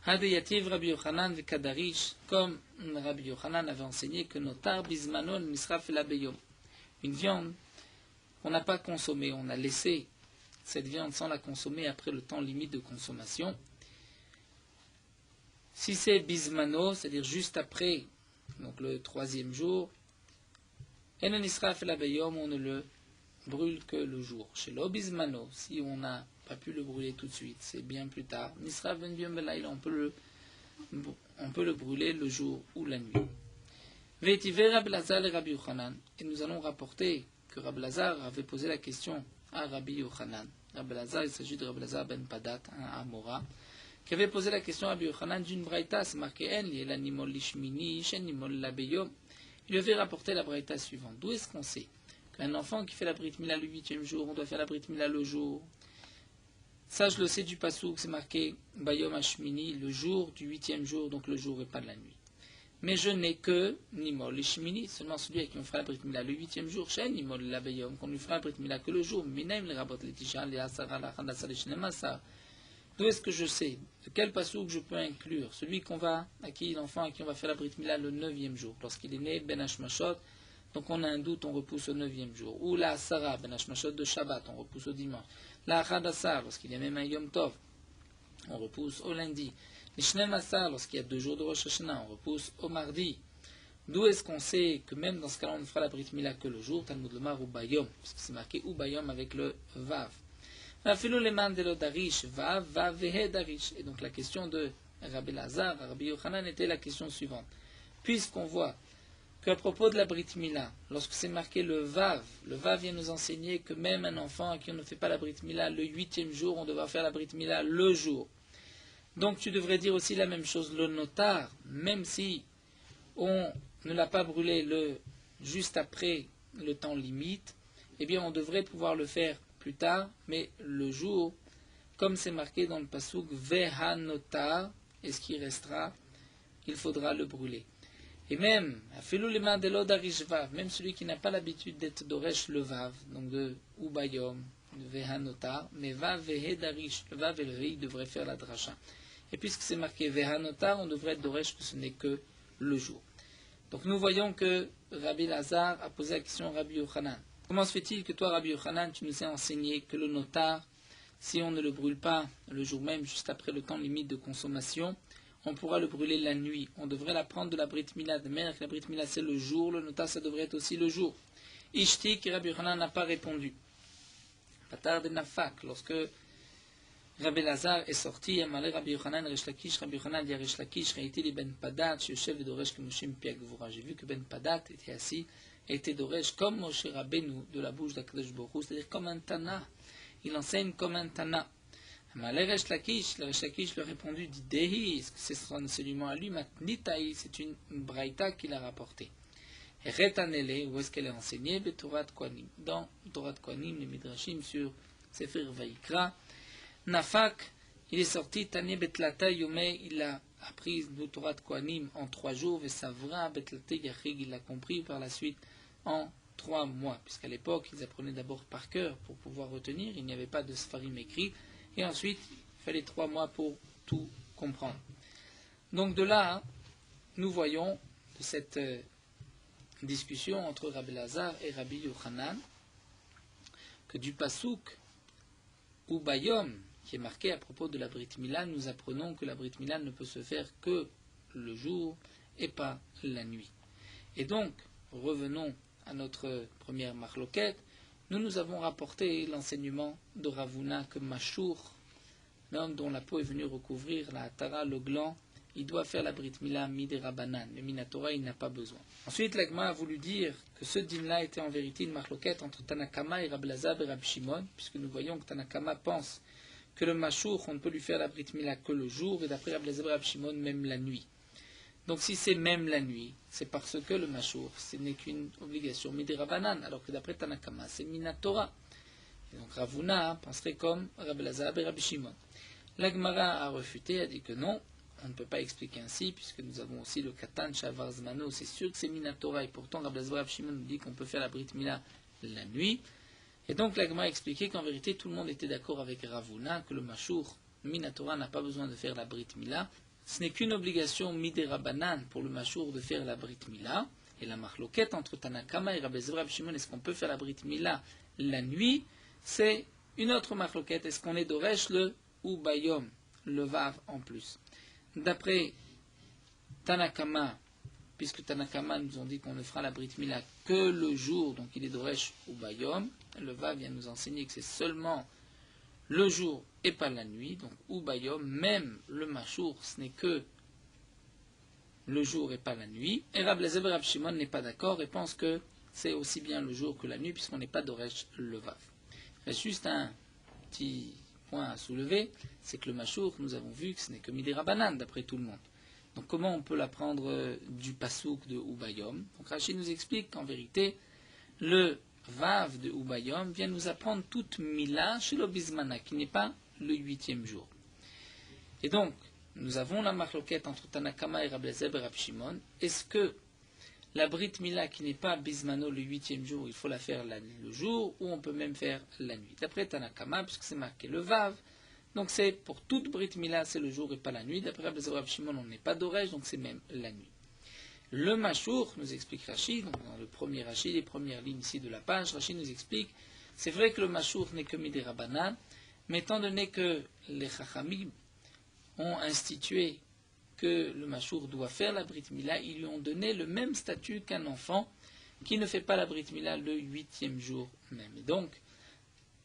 Hadeyativ Rabbi Yochanan Kadarish, comme Rabbi Yochanan avait enseigné que Notar Bismanon Misraf el Bayom. Une viande qu'on n'a pas consommée, on a laissé cette viande sans la consommer après le temps limite de consommation. Si c'est bismano, c'est-à-dire juste après, donc le 3e jour, on ne le brûle que le jour. Chez l'obismano, si on n'a pas pu le brûler tout de suite, c'est bien plus tard. On peut le brûler le jour ou la nuit. Et nous allons rapporter que Rabbi Lazar avait posé la question à Rabbi Yochanan. Rabbi Lazar, il s'agit de Rabbi Lazar ben Padat, un Amora, qui avait posé la question à Rabbi Yochanan d'une braïta, c'est marqué En, l'animol lishmini, shenimol labeyom. Il lui avait rapporté la braïta suivante. D'où est-ce qu'on sait qu'un enfant qui fait la Brit Mila le 8e jour, on doit faire la Brit Mila le jour? Ça, je le sais du Passouk, c'est marqué Bayom Hashmini, le jour du 8e jour, donc le jour et pas de la nuit. Mais je n'ai que Nimol et Shmini, seulement celui à qui on fera la Brit Mila le 8e jour, Shen Nimol la Bayom, qu'on lui fera la Brit Mila que le jour, Minaim le Rabot le Tisha, le Asara, la Chandasa, le Shnemasa. D'où est-ce que je sais? De quel Passouk je peux inclure? Celui l'enfant à qui on va faire la Brit Mila le 9e jour, lorsqu'il est né, Ben Hashmashot, donc on a un doute, on repousse au 9e jour. Ou la Asara, Ben Hashmashot de Shabbat, on repousse au dimanche. La Chandasa, lorsqu'il est même un Yom Tov, on repousse au lundi. Lishne Massar, lorsqu'il y a 2 jours de Rosh Hashanah, on repousse au mardi. D'où est-ce qu'on sait que même dans ce cas-là, on ne fera la Brit Mila que le jour, Talmud Lomar ou Bayom, parce que c'est marqué ou Bayom avec le Vav. Vav, Vav, Vehe Darish. Et donc la question de Rabbi Lazar, Rabbi Yochanan était la question suivante. Puisqu'on voit qu'à propos de la Brit Mila, lorsque c'est marqué le Vav vient nous enseigner que même un enfant à qui on ne fait pas la Brit Mila le 8e jour, on devra faire la Brit Mila le jour. Donc tu devrais dire aussi la même chose, le notar, même si on ne l'a pas brûlé juste après le temps limite, eh bien on devrait pouvoir le faire plus tard, mais le jour, comme c'est marqué dans le pasuk Veha notar, et ce qui restera, il faudra le brûler. Et même, même celui qui n'a pas l'habitude d'être d'Oresh le Vav, donc de Ubayom, de Veha notar, mais Vav Vehe Darish, le Vav et le Rei devraient faire la dracha. Et puisque c'est marqué Vehanotar, on devrait être d'Oresh que ce n'est que le jour. Donc nous voyons que Rabbi Lazar a posé la question à Rabbi Yochanan. Comment se fait-il que toi, Rabbi Yochanan, tu nous as enseigné que le notar, si on ne le brûle pas le jour même, juste après le temps limite de consommation, on pourra le brûler la nuit. On devrait la prendre de la Brit Mila, de manière que la Brit Mila c'est le jour, le notar ça devrait être aussi le jour. Ishtik, Rabbi Yochanan n'a pas répondu. Patar de Nafak, lorsque Rabbi Lazar est sorti, Amalé Rabbi Yochanan, Resh Lakish, Rabbi Yochanan dit à Resh Lakish, Réité les Ben Padat, Yoshev et Doresh Kemoshim Piagvura. J'ai vu que Ben Padat était assis, et était Doresh comme Moshe Rabbeinu de la bouche d'Akadosh Baruch Hu, c'est-à-dire comme un Tana. Il enseigne comme un Tana. Amalé Resh Lakish, le Resh Lakish lui a répondu, dit Dehi, est-ce que c'est son enseignement à lui? Matnitaï, c'est une braïta qu'il a rapportée. Et Retanele, où est-ce qu'elle est enseignée? Betorat Kohanim, dans Torat Kohanim, les Midrashim sur Sefer Vaikra. Nafak, il est sorti, Tane Betlata Yomé, il a appris le Torah de Kohanim en 3 jours, Vesavra Betlata Yachig, il l'a compris par la suite en 3 mois, puisqu'à l'époque, ils apprenaient d'abord par cœur pour pouvoir retenir, il n'y avait pas de Sfarim écrit, et ensuite, il fallait 3 mois pour tout comprendre. Donc de là, nous voyons de cette discussion entre Rabbi Lazar et Rabbi Yochanan, que du Pasouk ou Bayom, qui est marqué à propos de la Brit Mila, nous apprenons que la Brit Mila ne peut se faire que le jour et pas la nuit. Et donc, revenons à notre première marloquette, nous avons rapporté l'enseignement de Ravuna que Machour, l'homme dont la peau est venue recouvrir la Hatara, le gland, il doit faire la Brit Mila Midé Rabanan, mais Minatora il n'a pas besoin. Ensuite, l'Agma a voulu dire que ce din-là était en vérité une marloquette entre Tanakama et Rabbi Lazar et Rabbi Shimon, puisque nous voyons que Tanakama pense que le Machour, on ne peut lui faire la Brit Mila que le jour, et d'après Rabbi Lazar et Rabbi Shimon, même la nuit. Donc si c'est même la nuit, c'est parce que le Machour, ce n'est qu'une obligation Midé Rabanan, alors que d'après Tanakama, c'est Minatora. Et donc Ravuna penserait comme Rabbi Lazar et Rabbi Shimon. L'Agmara a refuté, a dit que non, on ne peut pas expliquer ainsi, puisque nous avons aussi le Katan Shavar Zmano, c'est sûr que c'est Minatora, et pourtant Rabbi Lazar et Rabbi Shimon nous dit qu'on peut faire la Brit Mila la nuit. Et donc l'Agmara a expliqué qu'en vérité tout le monde était d'accord avec Ravuna, que le Machour, Minatora, n'a pas besoin de faire la Brit Mila. Ce n'est qu'une obligation Midé Rabanan pour le Machour de faire la Brit Mila. Et la marloquette entre Tanakama et Rabbi Lazar et Rabbi Shimon, est-ce qu'on peut faire la Brit Mila la nuit? C'est une autre marloquette. Est-ce qu'on est d'Oresh le ou Bayom, le Vav en plus? D'après Tanakama, puisque Tanakama nous ont dit qu'on ne fera la Brit Mila que le jour, donc il est d'Oresh ou Bayom, le Vav vient nous enseigner que c'est seulement le jour et pas la nuit, donc ou Bayom, même le Machour, ce n'est que le jour et pas la nuit. Et Rabbi Lazar et Rabbi Shimon n'est pas d'accord et pense que c'est aussi bien le jour que la nuit, puisqu'on n'est pas d'Oresh le Vav. Il reste juste un petit point à soulever, c'est que le Machour, nous avons vu que ce n'est que Midé Rabanan d'après tout le monde. Donc comment on peut l'apprendre du Pasouk de Ubayom? Donc Rachid nous explique qu'en vérité, le Vav de Ubayom vient nous apprendre toute Mila chez l'Obizmana, qui n'est pas le 8e jour. Et donc, nous avons la marloquette entre Tanakama et Rabbi Lazar et Rabbi Shimon. Est-ce que la Brit Mila qui n'est pas Bismano le 8e jour, il faut la faire le jour, ou on peut même faire la nuit? D'après Tanakama, puisque c'est marqué le Vav, donc c'est pour toute Brit Mila, c'est le jour et pas la nuit. D'après Rabbi Lazar et Rabbi Shimon, on n'est pas d'Oresh, donc c'est même la nuit. Le Machour, nous explique Rachid, donc dans le premier Rachid, les premières lignes ici de la page, Rachid nous explique, c'est vrai que le Machour n'est que Midé Rabanan, mais étant donné que les Chachamim ont institué que le Machour doit faire la Brit Mila, ils lui ont donné le même statut qu'un enfant qui ne fait pas la Brit Mila le 8e jour même. Et donc,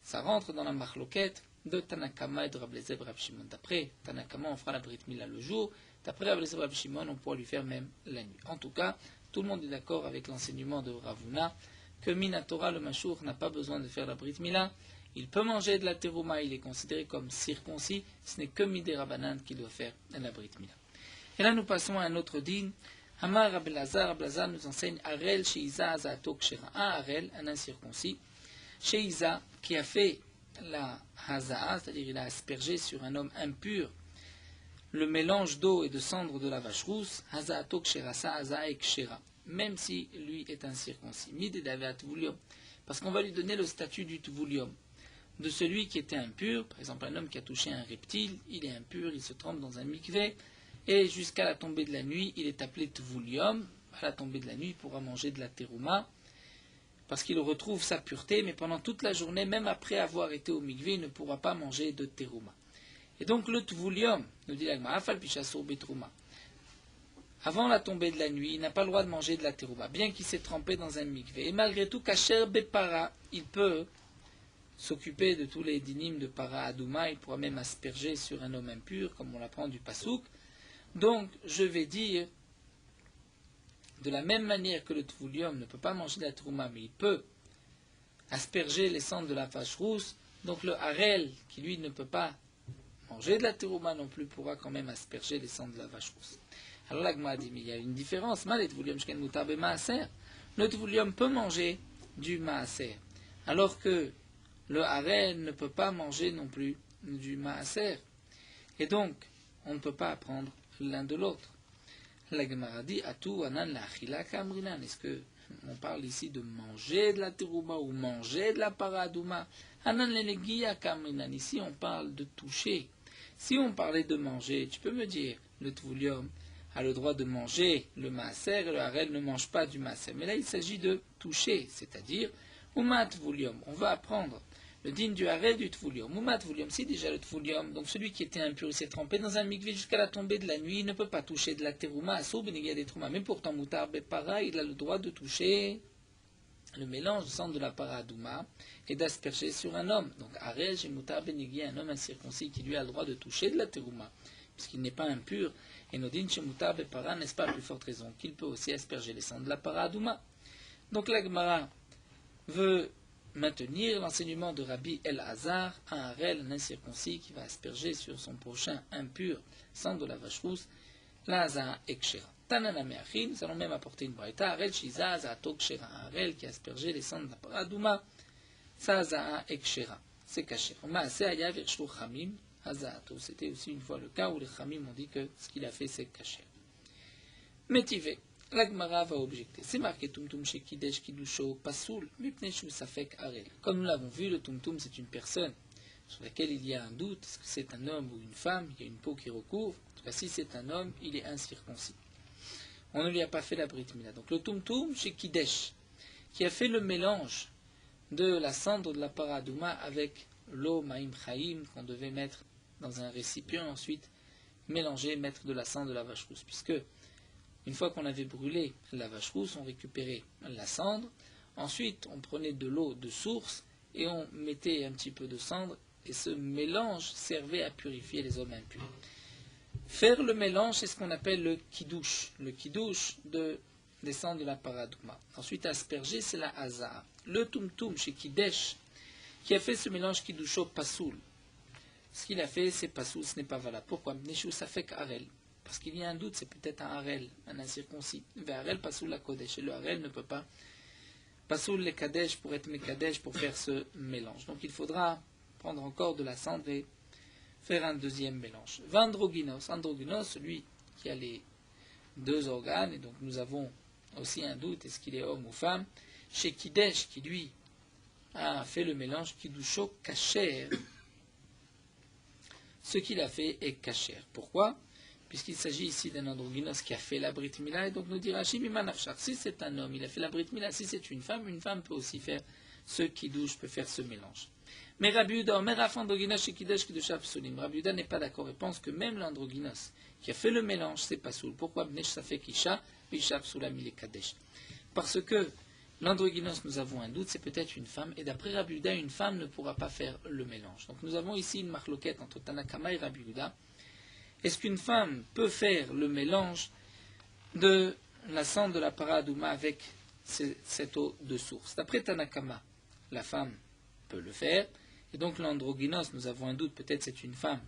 ça rentre dans la marloquette de Tanakama et de Rabbi Lazar et Rabbi Shimon. D'après Tanakama, on fera la Brit Mila le jour. D'après Rabbi Lazar et Rabbi Shimon, on pourra lui faire même la nuit. En tout cas, tout le monde est d'accord avec l'enseignement de Ravuna que Minatora, le Machour, n'a pas besoin de faire la Brit Mila. Il peut manger de la terouma, il est considéré comme circoncis. Ce n'est que Midé Rabanan qui doit faire la Brit Mila. Et là, nous passons à un autre din. Amar Rabbi Lazar nous enseigne Arel Sheiza Azato Kshera. Un Arel, un incirconcis, Sheiza, qui a fait la Haza'a, c'est-à-dire il a aspergé sur un homme impur le mélange d'eau et de cendre de la vache rousse, Haza'ato Kshera, sa Haza'a et Kshera, même si lui est incirconcis. Midé Daveat Tvulium, parce qu'on va lui donner le statut du Tvulium, de celui qui était impur. Par exemple, un homme qui a touché un reptile, il est impur, il se trempe dans un mikvé, et jusqu'à la tombée de la nuit, il est appelé Tvulium. À la tombée de la nuit, il pourra manger de la terouma, parce qu'il retrouve sa pureté, mais pendant toute la journée, même après avoir été au mikvé, il ne pourra pas manger de terouma. Et donc le Tvulium, nous dit l'Agma, Afal Pichasur Betrouma, avant la tombée de la nuit, il n'a pas le droit de manger de la terouma, bien qu'il s'est trempé dans un mikvé. Et malgré tout, Kacher Bepara, il peut s'occuper de tous les dynimes de Para Adouma, il pourra même asperger sur un homme impur, comme on l'apprend du Pasouk. Donc, je vais dire, de la même manière que le Tvulium ne peut pas manger de la terouma, mais il peut asperger les cendres de la vache rousse, donc le Harel, qui lui ne peut pas manger de la terouma non plus, pourra quand même asperger les cendres de la vache rousse. Alors l'Agma a dit, mais il y a une différence. Le Tvulium peut manger du maaser, alors que le Harel ne peut pas manger non plus du maaser. Et donc, on ne peut pas apprendre l'un de l'autre. L'Agma a dit, Atu anan la achila kamrinan. Est-ce que on parle ici de manger de la terouma ou manger de la paradouma? Anan lenegia kamrinan. Ici, on parle de toucher. Si on parlait de manger, tu peux me dire, le Tvulium, a le droit de manger le maaser et le harel ne mange pas du maaser. Mais là, il s'agit de toucher, c'est-à-dire, umat vulium. On va apprendre le din du harel du tvulium. Umat vulium, c'est déjà le tvulium. Donc celui qui était impur, il s'est trempé dans un mikvé jusqu'à la tombée de la nuit, il ne peut pas toucher de la terouma, asou benegya des trouma. Mais pourtant, mutar bepara, il a le droit de toucher le mélange du sang de la paradouma et d'asperger sur un homme. Donc harel, j'ai mutar benegya, un homme incirconcis qui lui a le droit de toucher de la terouma, puisqu'il n'est pas impur. Et Nodin Shemutar Bepara, n'est-ce pas, à plus forte raison qu'il peut aussi asperger les sangs de la paradouma. Donc la Gemara veut maintenir l'enseignement de Rabbi El-Hazar, un harel, un incirconcis, qui va asperger sur son prochain impur sang de la vache rousse, la Hazara Ekshera. Tanana Meachim, nous allons même apporter une braïta, harel Shiza Hazato Kshera, un harel qui a aspergé les sangs de la paradouma, sa Hazara Ekshera, c'est caché. Maase Ayav Ershlu Chamim, c'était aussi une fois le cas où les Khamim ont dit que ce qu'il a fait c'est caché. Métivé, la Gemara va objecter. C'est marqué Tumtum chez Kidesh Kidusho Pasoul, Mipneshu Safek Arel. Comme nous l'avons vu, le Tumtum c'est une personne sur laquelle il y a un doute, est-ce que c'est un homme ou une femme, il y a une peau qui recouvre. En tout cas, si c'est un homme, il est incirconcis. On ne lui a pas fait la Brit Mila. Donc le Tumtum chez Kidesh, qui a fait le mélange de la cendre de la paradouma avec l'eau Maïm Chaim qu'on devait mettre dans un récipient, ensuite mélanger, mettre de la cendre de la vache rousse, puisque une fois qu'on avait brûlé la vache rousse, on récupérait la cendre, ensuite on prenait de l'eau de source et on mettait un petit peu de cendre, et ce mélange servait à purifier les hommes impurs. Faire le mélange, c'est ce qu'on appelle le kidouche des cendres de la paradouma. Ensuite, asperger, c'est la hazaa. Le tumtum chez Kidesh, qui a fait ce mélange kidusho pasoul, ce qu'il a fait, c'est pasoul, ce n'est pas valable. Pourquoi? Mneshu safek harel. Parce qu'il y a un doute, c'est peut-être un harel, un incirconcis. Harel pasoul la kodesh. Et le harel ne peut pas pasoul le kadesh pour être mekadesh, pour faire ce mélange. Donc il faudra prendre encore de la cendre et faire un deuxième mélange. Androgynos, celui qui a les deux organes, et donc nous avons aussi un doute, est-ce qu'il est homme ou femme, chez Kidesh, qui lui a fait le mélange Kidusho Kacher. Ce qu'il a fait est Kacher. Pourquoi? Puisqu'il s'agit ici d'un androgynos qui a fait la Brit Mila, et donc nous dira Shimimanafshar, si c'est un homme, il a fait la Brit Mila, si c'est une femme peut aussi faire ce Kiddush, peut faire ce mélange. Mais Rabbi Yehuda, Meraf androgynos chez Kidesh Kiddush Absolim. Rabbi Yehuda n'est pas d'accord et pense que même l'androgynos qui a fait le mélange, c'est pas soul. Pourquoi? Bnesh Safek Isha, Isha Absolam il est Kadesh. Parce que l'androgynos, nous avons un doute, c'est peut-être une femme, et d'après Rabbi Yehuda, une femme ne pourra pas faire le mélange. Donc nous avons ici une marloquette entre Tanakama et Rabbi Yehuda. Est-ce qu'une femme peut faire le mélange de la cendre de la paradouma avec cette eau de source? D'après Tanakama, la femme peut le faire, et donc l'androgynos, nous avons un doute, peut-être c'est une femme,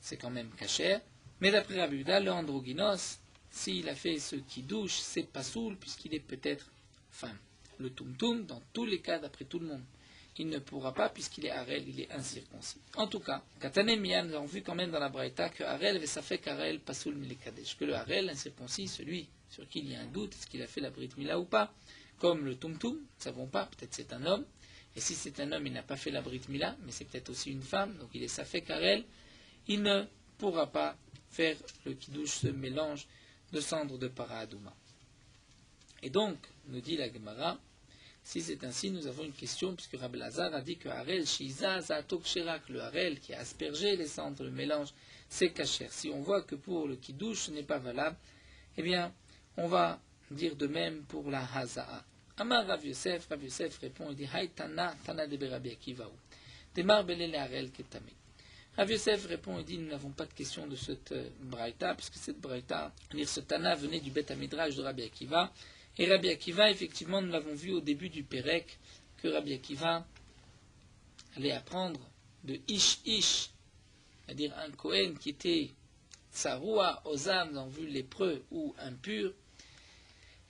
c'est quand même cachère, mais d'après Rabbi Yehuda, l'androgynos, s'il a fait ce qui douche, c'est pas soul, puisqu'il est peut-être femme. Le tumtum, dans tous les cas, d'après tout le monde, il ne pourra pas, puisqu'il est harel, il est incirconcis. En tout cas, Katane Miyan, nous avons vu quand même dans la Braïta que harel, ça fait qu'harel, pasoul milekadesh, que le harel, incirconcis, celui sur qui il y a un doute, est-ce qu'il a fait la Brit Mila ou pas, comme le tumtum, nous ne savons pas, peut-être c'est un homme, et si c'est un homme, il n'a pas fait la Brit Mila, mais c'est peut-être aussi une femme, donc il est safek harel, il ne pourra pas faire le kiddush, ce mélange de cendre de paradouma. Et donc, nous dit la Gemara, si c'est ainsi, nous avons une question, puisque Rabbi Lazar a dit que Harel, Shiza, Zatok, Sherak, le Harel qui a aspergé les cendres, le mélange, c'est kacher. Si on voit que pour le kiddush, ce n'est pas valable, eh bien, on va dire de même pour la Haza'a. Amar Rav Yosef répond, il dit, Hay Tana, Tana de Rabbi Akiva, Demar Belele Harel Ketame. Rav Yosef répond et dit, nous n'avons pas de question de cette braïta, puisque cette braïta, ce Tana venait du Beth Amidrash de Rabbi Akiva. Et Rabbi Akiva, effectivement, nous l'avons vu au début du Pérec, que Rabbi Akiva allait apprendre de Ish, c'est-à-dire un Kohen qui était Tsaroua, Ozam, nous avons vu lépreux ou impur.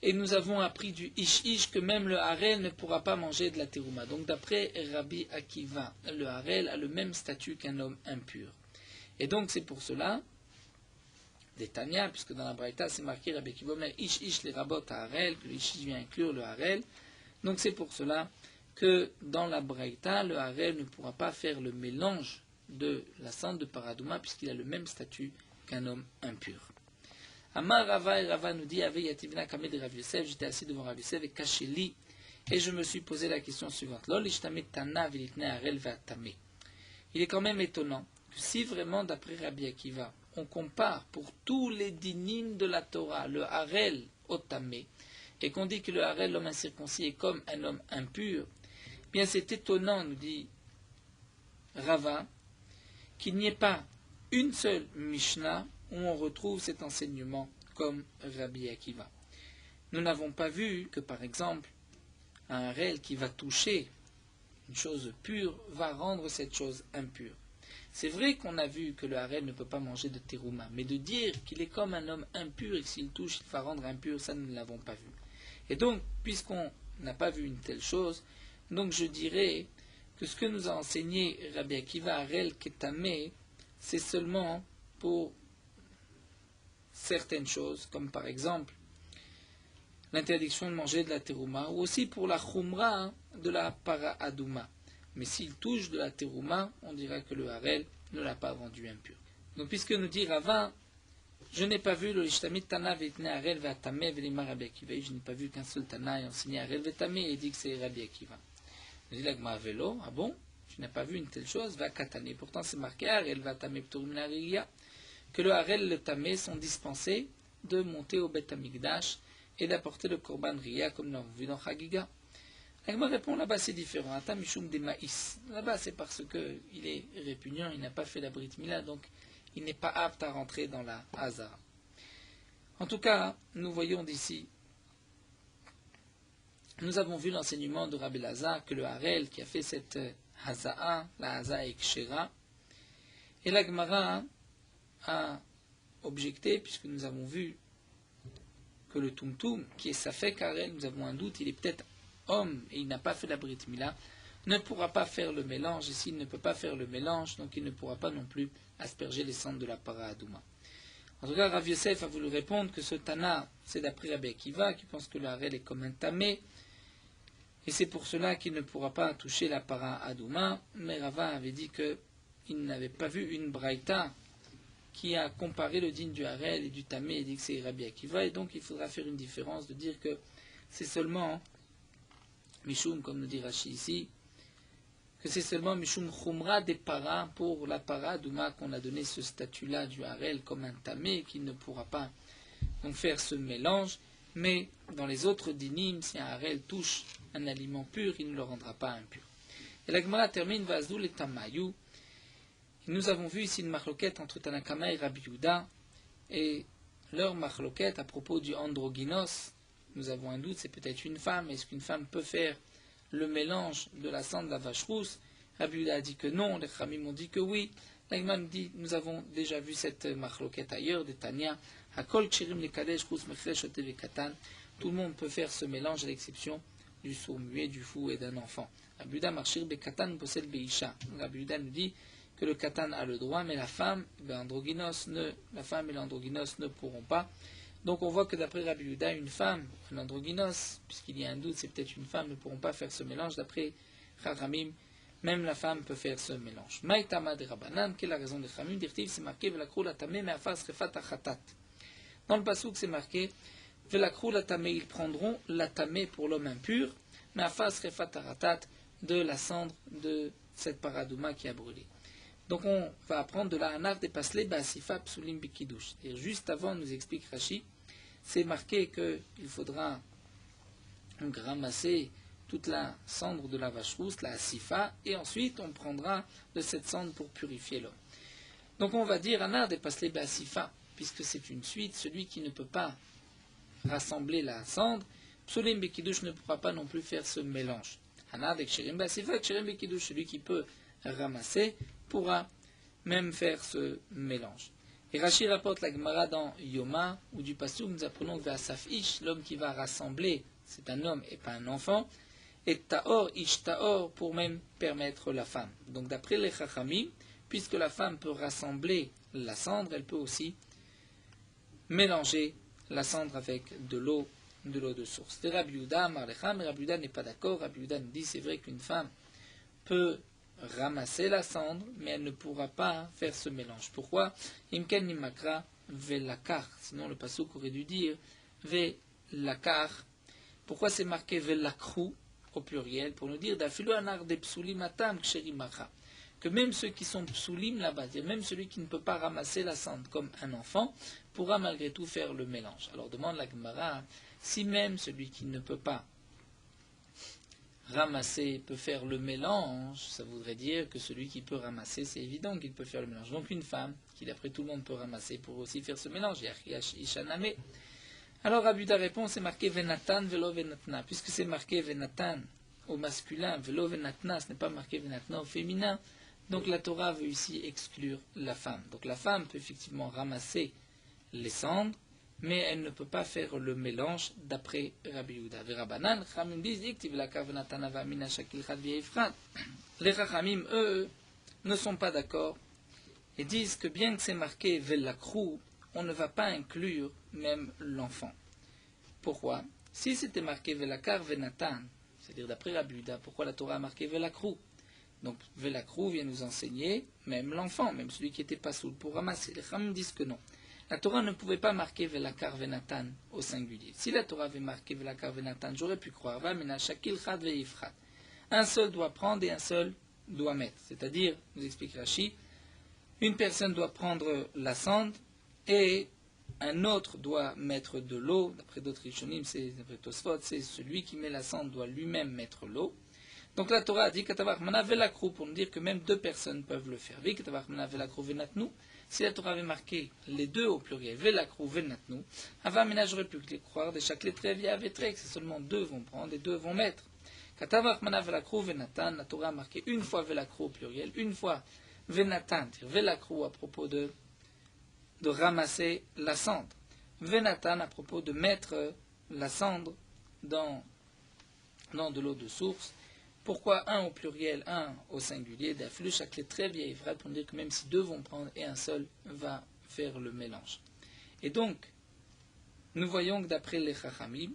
Et nous avons appris du Ish que même le Harel ne pourra pas manger de la terouma. Donc d'après Rabbi Akiva, le Harel a le même statut qu'un homme impur. Et donc c'est pour cela, des Tanya, puisque dans la Braïta c'est marqué Rabbi Akiva, Ish les rabot à Harel, que le Ish vient inclure le Harel. Donc c'est pour cela que dans la Braïta, le Harel ne pourra pas faire le mélange de la cendre de paradouma, puisqu'il a le même statut qu'un homme impur. Amar Rava, et Rava nous dit, Ave yativna kameh de Rav Yosef, j'étais assis devant Rav Yosef et kacheli, et je me suis posé la question suivante. Lol ishtame tana vilitne arel ve'atame. Il est quand même étonnant que si vraiment, d'après Rabbi Akiva, on compare pour tous les dinim de la Torah, le harel au tamé, et qu'on dit que le harel, l'homme incirconcis, est comme un homme impur, bien c'est étonnant, nous dit Rava, qu'il n'y ait pas une seule Mishnah où on retrouve cet enseignement comme Rabbi Akiva. Nous n'avons pas vu que, par exemple, un harel qui va toucher une chose pure va rendre cette chose impure. C'est vrai qu'on a vu que le harel ne peut pas manger de terouma, mais de dire qu'il est comme un homme impur et que s'il touche, il va rendre impur, ça nous ne l'avons pas vu. Et donc, puisqu'on n'a pas vu une telle chose, donc je dirais que ce que nous a enseigné Rabbi Akiva harel ketamé, c'est seulement pour certaines choses, comme par exemple l'interdiction de manger de la terouma, ou aussi pour la chumra de la para adouma. Mais s'il touche de la terouma, on dira que le harel ne l'a pas rendu impur. Donc puisque nous dit Rava, je n'ai pas vu le ishtamit tana ve'itne harel ve'atame ve'lima Rabbi Akiva, je n'ai pas vu qu'un seul tana ait enseigné harel ve'atame et dit que c'est Rabbi Akiva. Nous dit l'agma vélo, ah bon, je n'ai pas vu une telle chose, ve'akatane, pourtant c'est marqué harel ve'atame p'turim min hariya, que le harel et le tamé sont dispensés de monter au Beth Amikdash et d'apporter le korban riya comme nous l'avons vu dans Chagiga. L'agma répond, là-bas c'est différent, ata mishum de maïs, là-bas c'est parce qu'il est répugnant, il n'a pas fait la Brit Mila, donc il n'est pas apte à rentrer dans la Hazara. En tout cas, nous voyons d'ici, nous avons vu l'enseignement de Rabbi Lazar que le harel qui a fait cette Hazaa, la Hazaa Ekshera, et la Gemara a objecté, puisque nous avons vu que le Tumtum, qui est Safek harel, nous avons un doute, il est peut-être homme et il n'a pas fait la Brit Mila, ne pourra pas faire le mélange, et s'il ne peut pas faire le mélange, donc il ne pourra pas non plus asperger les cendres de la para adouma. En tout cas, Rav Yosef a voulu répondre que ce Tana, c'est d'après Rabbi Akiva, qui pense que le harel est comme un tamé, et c'est pour cela qu'il ne pourra pas toucher la para adouma, mais Rava avait dit qu'il n'avait pas vu une braïta qui a comparé le din du harel et du tamé et dit que c'est Rabbi Akiva, et donc il faudra faire une différence, de dire que c'est seulement Mishum, comme nous dit Rashi ici, que c'est seulement Mishum Chumra des para, pour la para Douma qu'on a donné ce statut-là du harel comme un tamé, qui ne pourra pas donc faire ce mélange, mais dans les autres dinim, si un harel touche un aliment pur, il ne le rendra pas impur. Et la Gemara termine Vazul et Tamayou. Nous avons vu ici une marloquette entre Tanakama et Rabbi Yehuda, et leur marloquette à propos du androgynos. Nous avons un doute, c'est peut-être une femme. Est-ce qu'une femme peut faire le mélange de la cendre de la vache rousse? Rabbi Yehuda a dit que non, les Khamim ont dit que oui. L'Agman dit, nous avons déjà vu cette marloquette ailleurs, de Tania. Hakol Chirim le Kadesh, Rous Mechlesh, Otev Katan. Tout le monde peut faire ce mélange à l'exception du sourd-muet, du fou et d'un enfant. Rabbi Yehuda Marchir Bekatan possède Beisha. Rabbi Yehuda nous dit que le katan a le droit, mais la femme, la femme et l'androgynos ne pourront pas. Donc on voit que d'après Rabbi Yehuda, une femme, un androgynos, puisqu'il y a un doute, c'est peut-être une femme, ne pourront pas faire ce mélange. D'après Chachamim, même la femme peut faire ce mélange. Maïtama de Rabbanan, quelle est la raison de Chachamim? Dirtiv, c'est marqué Velakrou la tamé, mais afas refat achatat. Dans le pasouk, c'est marqué Velakrou la tamé, ils prendront la tamé pour l'homme impur, mais afas refat achatat, de la cendre de cette paradouma qui a brûlé. Donc on va apprendre de la Hanar des Pasle Basifa Psulim Bikidush. Et juste avant, nous explique Rashi, c'est marqué qu'il faudra ramasser toute la cendre de la vache rousse, la Asifa, et ensuite on prendra de cette cendre pour purifier l'homme. Donc on va dire Hanar des Pasle Basifa, puisque c'est une suite, celui qui ne peut pas rassembler la cendre, Psulim Bikidush ne pourra pas non plus faire ce mélange. Hanar des Kshirim Basifa, Kshirim Bikidush, celui qui peut ramasser, pourra même faire ce mélange. Et Rashi rapporte la Gemara dans Yoma, où du Passouk nous apprenons que Vasaf Ish, l'homme qui va rassembler, c'est un homme et pas un enfant, et Taor Ish Taor pour même permettre la femme. Donc d'après les Chachamim, puisque la femme peut rassembler la cendre, elle peut aussi mélanger la cendre avec de l'eau de source. De Rabbi Yehuda, Marlecha, mais Rabbi Yehuda n'est pas d'accord. Rabbi Yehuda nous dit c'est vrai qu'une femme peut ramasser la cendre, mais elle ne pourra pas faire ce mélange. Pourquoi? Imken nimakra velakar. Sinon le pasuk aurait dû dire velakar. Pourquoi c'est marqué velakru au pluriel? Pour nous dire d'afilu anar de psulim atam ksherimacha. Que même ceux qui sont psulim là-bas, c'est-à-dire même celui qui ne peut pas ramasser la cendre comme un enfant, pourra malgré tout faire le mélange. Alors demande la Gemara, si même celui qui ne peut pas ramasser peut faire le mélange, ça voudrait dire que celui qui peut ramasser, c'est évident qu'il peut faire le mélange. Donc une femme, qui d'après tout le monde peut ramasser, pourrait aussi faire ce mélange. Ishaname. Alors Abuda répond, c'est marqué venatan velo venatna. Puisque c'est marqué venatan au masculin, velo venatna, ce n'est pas marqué venatna au féminin. Donc la Torah veut ici exclure la femme. Donc la femme peut effectivement ramasser les cendres, mais elle ne peut pas faire le mélange d'après Rabbi Yehuda. Verabanan, Chachamim disent, les Chachamim, eux, ne sont pas d'accord et disent que bien que c'est marqué velakru, on ne va pas inclure même l'enfant. Pourquoi? Si c'était marqué velakar venatan, c'est-à-dire d'après Rabbi Yehuda, pourquoi la Torah a marqué velakru? Donc velakru vient nous enseigner même l'enfant, même celui qui n'était pas sourd pour ramasser. Les Chachamim disent que non. La Torah ne pouvait pas marquer velakar venatan au singulier. Si la Torah avait marqué velakar venatan, j'aurais pu croire va mena shakil chad veifrat. Un seul doit prendre et un seul doit mettre. C'est-à-dire, nous explique Rashi, une personne doit prendre la cendre et un autre doit mettre de l'eau. D'après d'autres Rishonim, d'après Tosfot, c'est celui qui met la cendre doit lui-même mettre l'eau. Donc la Torah a dit Katavach mana velakru pour nous dire que même deux personnes peuvent le faire. Vi Katavach mana velakru venatnu. Si la Torah avait marqué les deux au pluriel, velakru venatnu, avamina j'aurais pu croire de chaque lettre via vetrek, c'est seulement deux vont prendre et deux vont mettre. Katavach mana velakru venatan, la Torah a marqué une fois velakru au pluriel, une fois venatan, velakru à propos de ramasser la cendre, venatan à propos de mettre la cendre dans de l'eau de source. Pourquoi un au pluriel, un au singulier, d'aflux, chaque lettre très vieille vraie pour dire que même si deux vont prendre et un seul va faire le mélange. Et donc, nous voyons que d'après les Chachamim,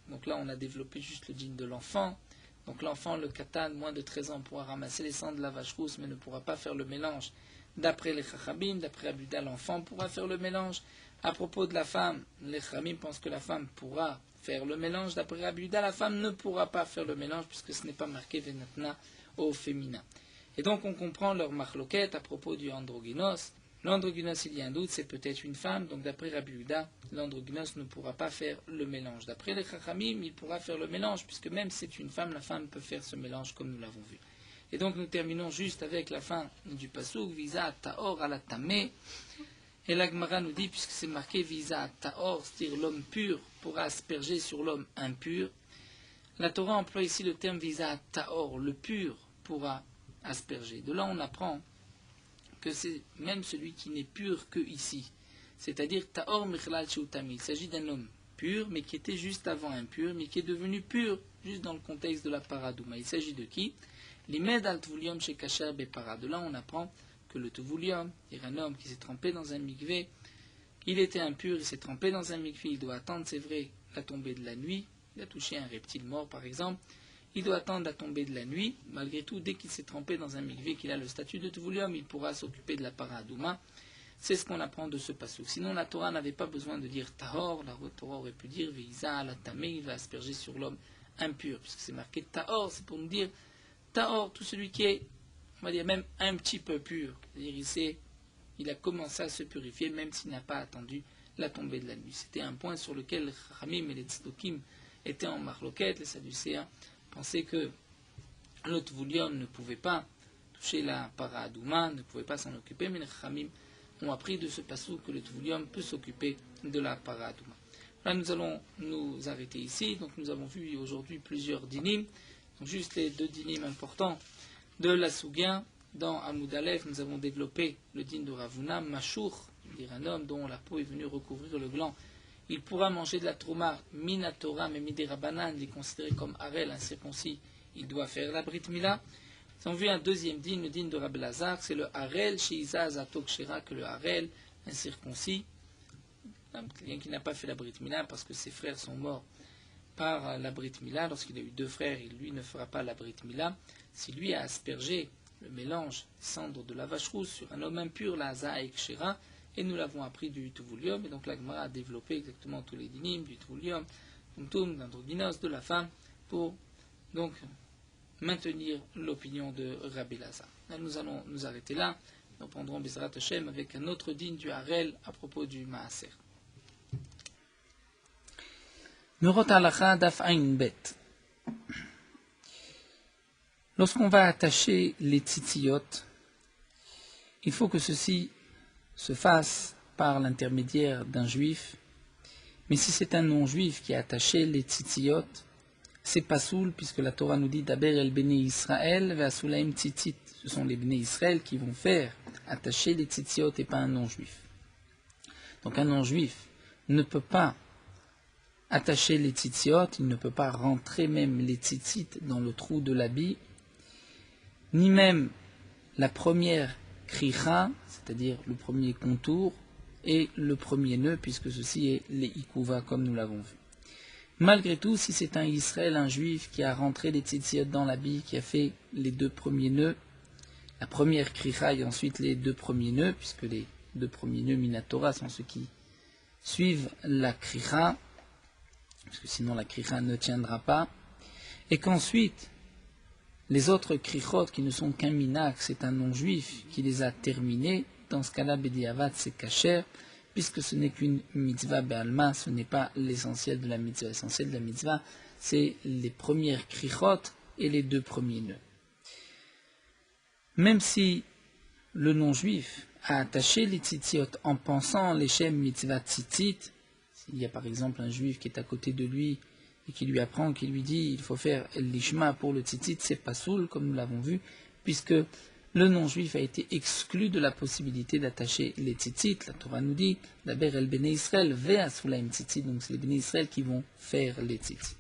donc là on a développé juste le dîne de l'enfant, donc l'enfant, le katan, moins de 13 ans, pourra ramasser les cendres de la vache rousse, mais ne pourra pas faire le mélange. D'après les Chachamim, d'après Abuda, l'enfant pourra faire le mélange. À propos de la femme, les Chachamim pensent que la femme pourra faire le mélange. D'après Rabbi Yehuda, la femme ne pourra pas faire le mélange puisque ce n'est pas marqué venatna au féminin. Et donc on comprend leur marloquette à propos du androgynos. L'androgynos, il y a un doute, c'est peut-être une femme. Donc d'après Rabbi Yehuda, l'androgynos ne pourra pas faire le mélange. D'après les Chachamim, il pourra faire le mélange puisque même si c'est une femme, la femme peut faire ce mélange comme nous l'avons vu. Et donc nous terminons juste avec la fin du pasuk, visa taor ala tamé. Et la Gemara nous dit, puisque c'est marqué visa taor, c'est-à-dire l'homme pur pourra asperger sur l'homme impur, la Torah emploie ici le terme visa taor, le pur pourra asperger. De là on apprend que c'est même celui qui n'est pur que ici, c'est-à-dire taor michlal sheutami. Il s'agit d'un homme pur, mais qui était juste avant impur, mais qui est devenu pur juste dans le contexte de la paradouma. Il s'agit de qui? L'imed al tvulium chez kasher bepara. De là on apprend que le tevulium, c'est un homme qui s'est trempé dans un mikvé, il était impur, il s'est trempé dans un mikvé, il doit attendre, c'est vrai, la tombée de la nuit, il a touché un reptile mort par exemple, il doit attendre la tombée de la nuit, malgré tout, dès qu'il s'est trempé dans un mikvé, qu'il a le statut de tevulium, il pourra s'occuper de la paradouma. C'est ce qu'on apprend de ce passage. Sinon la Torah n'avait pas besoin de dire tahor, la Torah aurait pu dire veisa ala tamé, il va asperger sur l'homme impur, puisque c'est marqué tahor, c'est pour nous dire tahor, tout celui qui est, on va dire même un petit peu pur, c'est-à-dire il a commencé à se purifier même s'il n'a pas attendu la tombée de la nuit. C'était un point sur lequel les Chachamim et les Tzdokim étaient en marloquette. Les Sadducéens pensaient que le Tvulium ne pouvait pas toucher la paradouma, ne pouvait pas s'en occuper, mais les Chachamim ont appris de ce passage que le Tvulium peut s'occuper de la paradouma. Là nous allons nous arrêter ici. Donc nous avons vu aujourd'hui plusieurs dinim, donc juste les deux dinim importants de la Sougien. Dans Amoud Aleph, nous avons développé le din de Ravuna, Machour, c'est-à-dire un homme dont la peau est venue recouvrir le gland. Il pourra manger de la trouma, minatora, mais midirabanan, il est considéré comme harel, incirconcis, il doit faire la brit mila. Nous avons vu un deuxième din, le din de Rabbi Lazar, c'est le harel, shiza zatok shera, que le harel, incirconcis, quelqu'un qui n'a pas fait la brit mila parce que ses frères sont morts par la brit mila, lorsqu'il a eu deux frères, lui ne fera pas la brit mila. Si lui a aspergé le mélange des cendres de la vache rousse sur un homme impur, la haza et kshera, et nous l'avons appris du Tuvulium, et donc la Gemara a développé exactement tous les dinim du Tuvulium, d'Androgynos, de la femme, pour donc maintenir l'opinion de Rabbi Lazar. Là, nous allons nous arrêter là. Nous prendrons Bezrat Hashem avec un autre din du Harel à propos du Maaser. Merot Halacha Daf Ain Bet. Lorsqu'on va attacher les tzitziot, il faut que ceci se fasse par l'intermédiaire d'un juif. Mais si c'est un non-juif qui a attaché les tzitziot, c'est pas soul, puisque la Torah nous dit d'Aber el Bnei Israël ve'asulaim tzitzit. Ce sont les Bnei Israël qui vont faire attacher les tzitziot et pas un non-juif. Donc un non-juif ne peut pas attacher les tzitziot, il ne peut pas rentrer même les tzitzit dans le trou de l'habit, ni même la première kricha, c'est-à-dire le premier contour, et le premier nœud, puisque ceci est les ikuva, comme nous l'avons vu. Malgré tout, si c'est un Israël, un juif, qui a rentré les tzitziot dans l'habit, qui a fait les deux premiers nœuds, la première kricha et ensuite les deux premiers nœuds, puisque les deux premiers nœuds minatora sont ceux qui suivent la kricha, parce que sinon la kricha ne tiendra pas, et qu'ensuite les autres krichot qui ne sont qu'un minak, c'est un non-juif qui les a terminés, dans ce cas-là, Bediavad c'est kasher, puisque ce n'est qu'une mitzvah be'alma, ce n'est pas l'essentiel de la mitzvah. L'essentiel de la mitzvah, c'est les premières krichot et les deux premiers nœuds. Même si le non-juif a attaché les tzitziot en pensant l'échem mitzvah tzitzit, s'il y a par exemple un juif qui est à côté de lui et qui lui apprend, qui lui dit il faut faire l'ishma pour le tzitzit, c'est pas soul, comme nous l'avons vu, puisque le non-juif a été exclu de la possibilité d'attacher les tzitzit. La Torah nous dit d'Aber el Bnei Israël ve'asulaim tzitzit, donc c'est les Bnei Israël qui vont faire les tzitzit.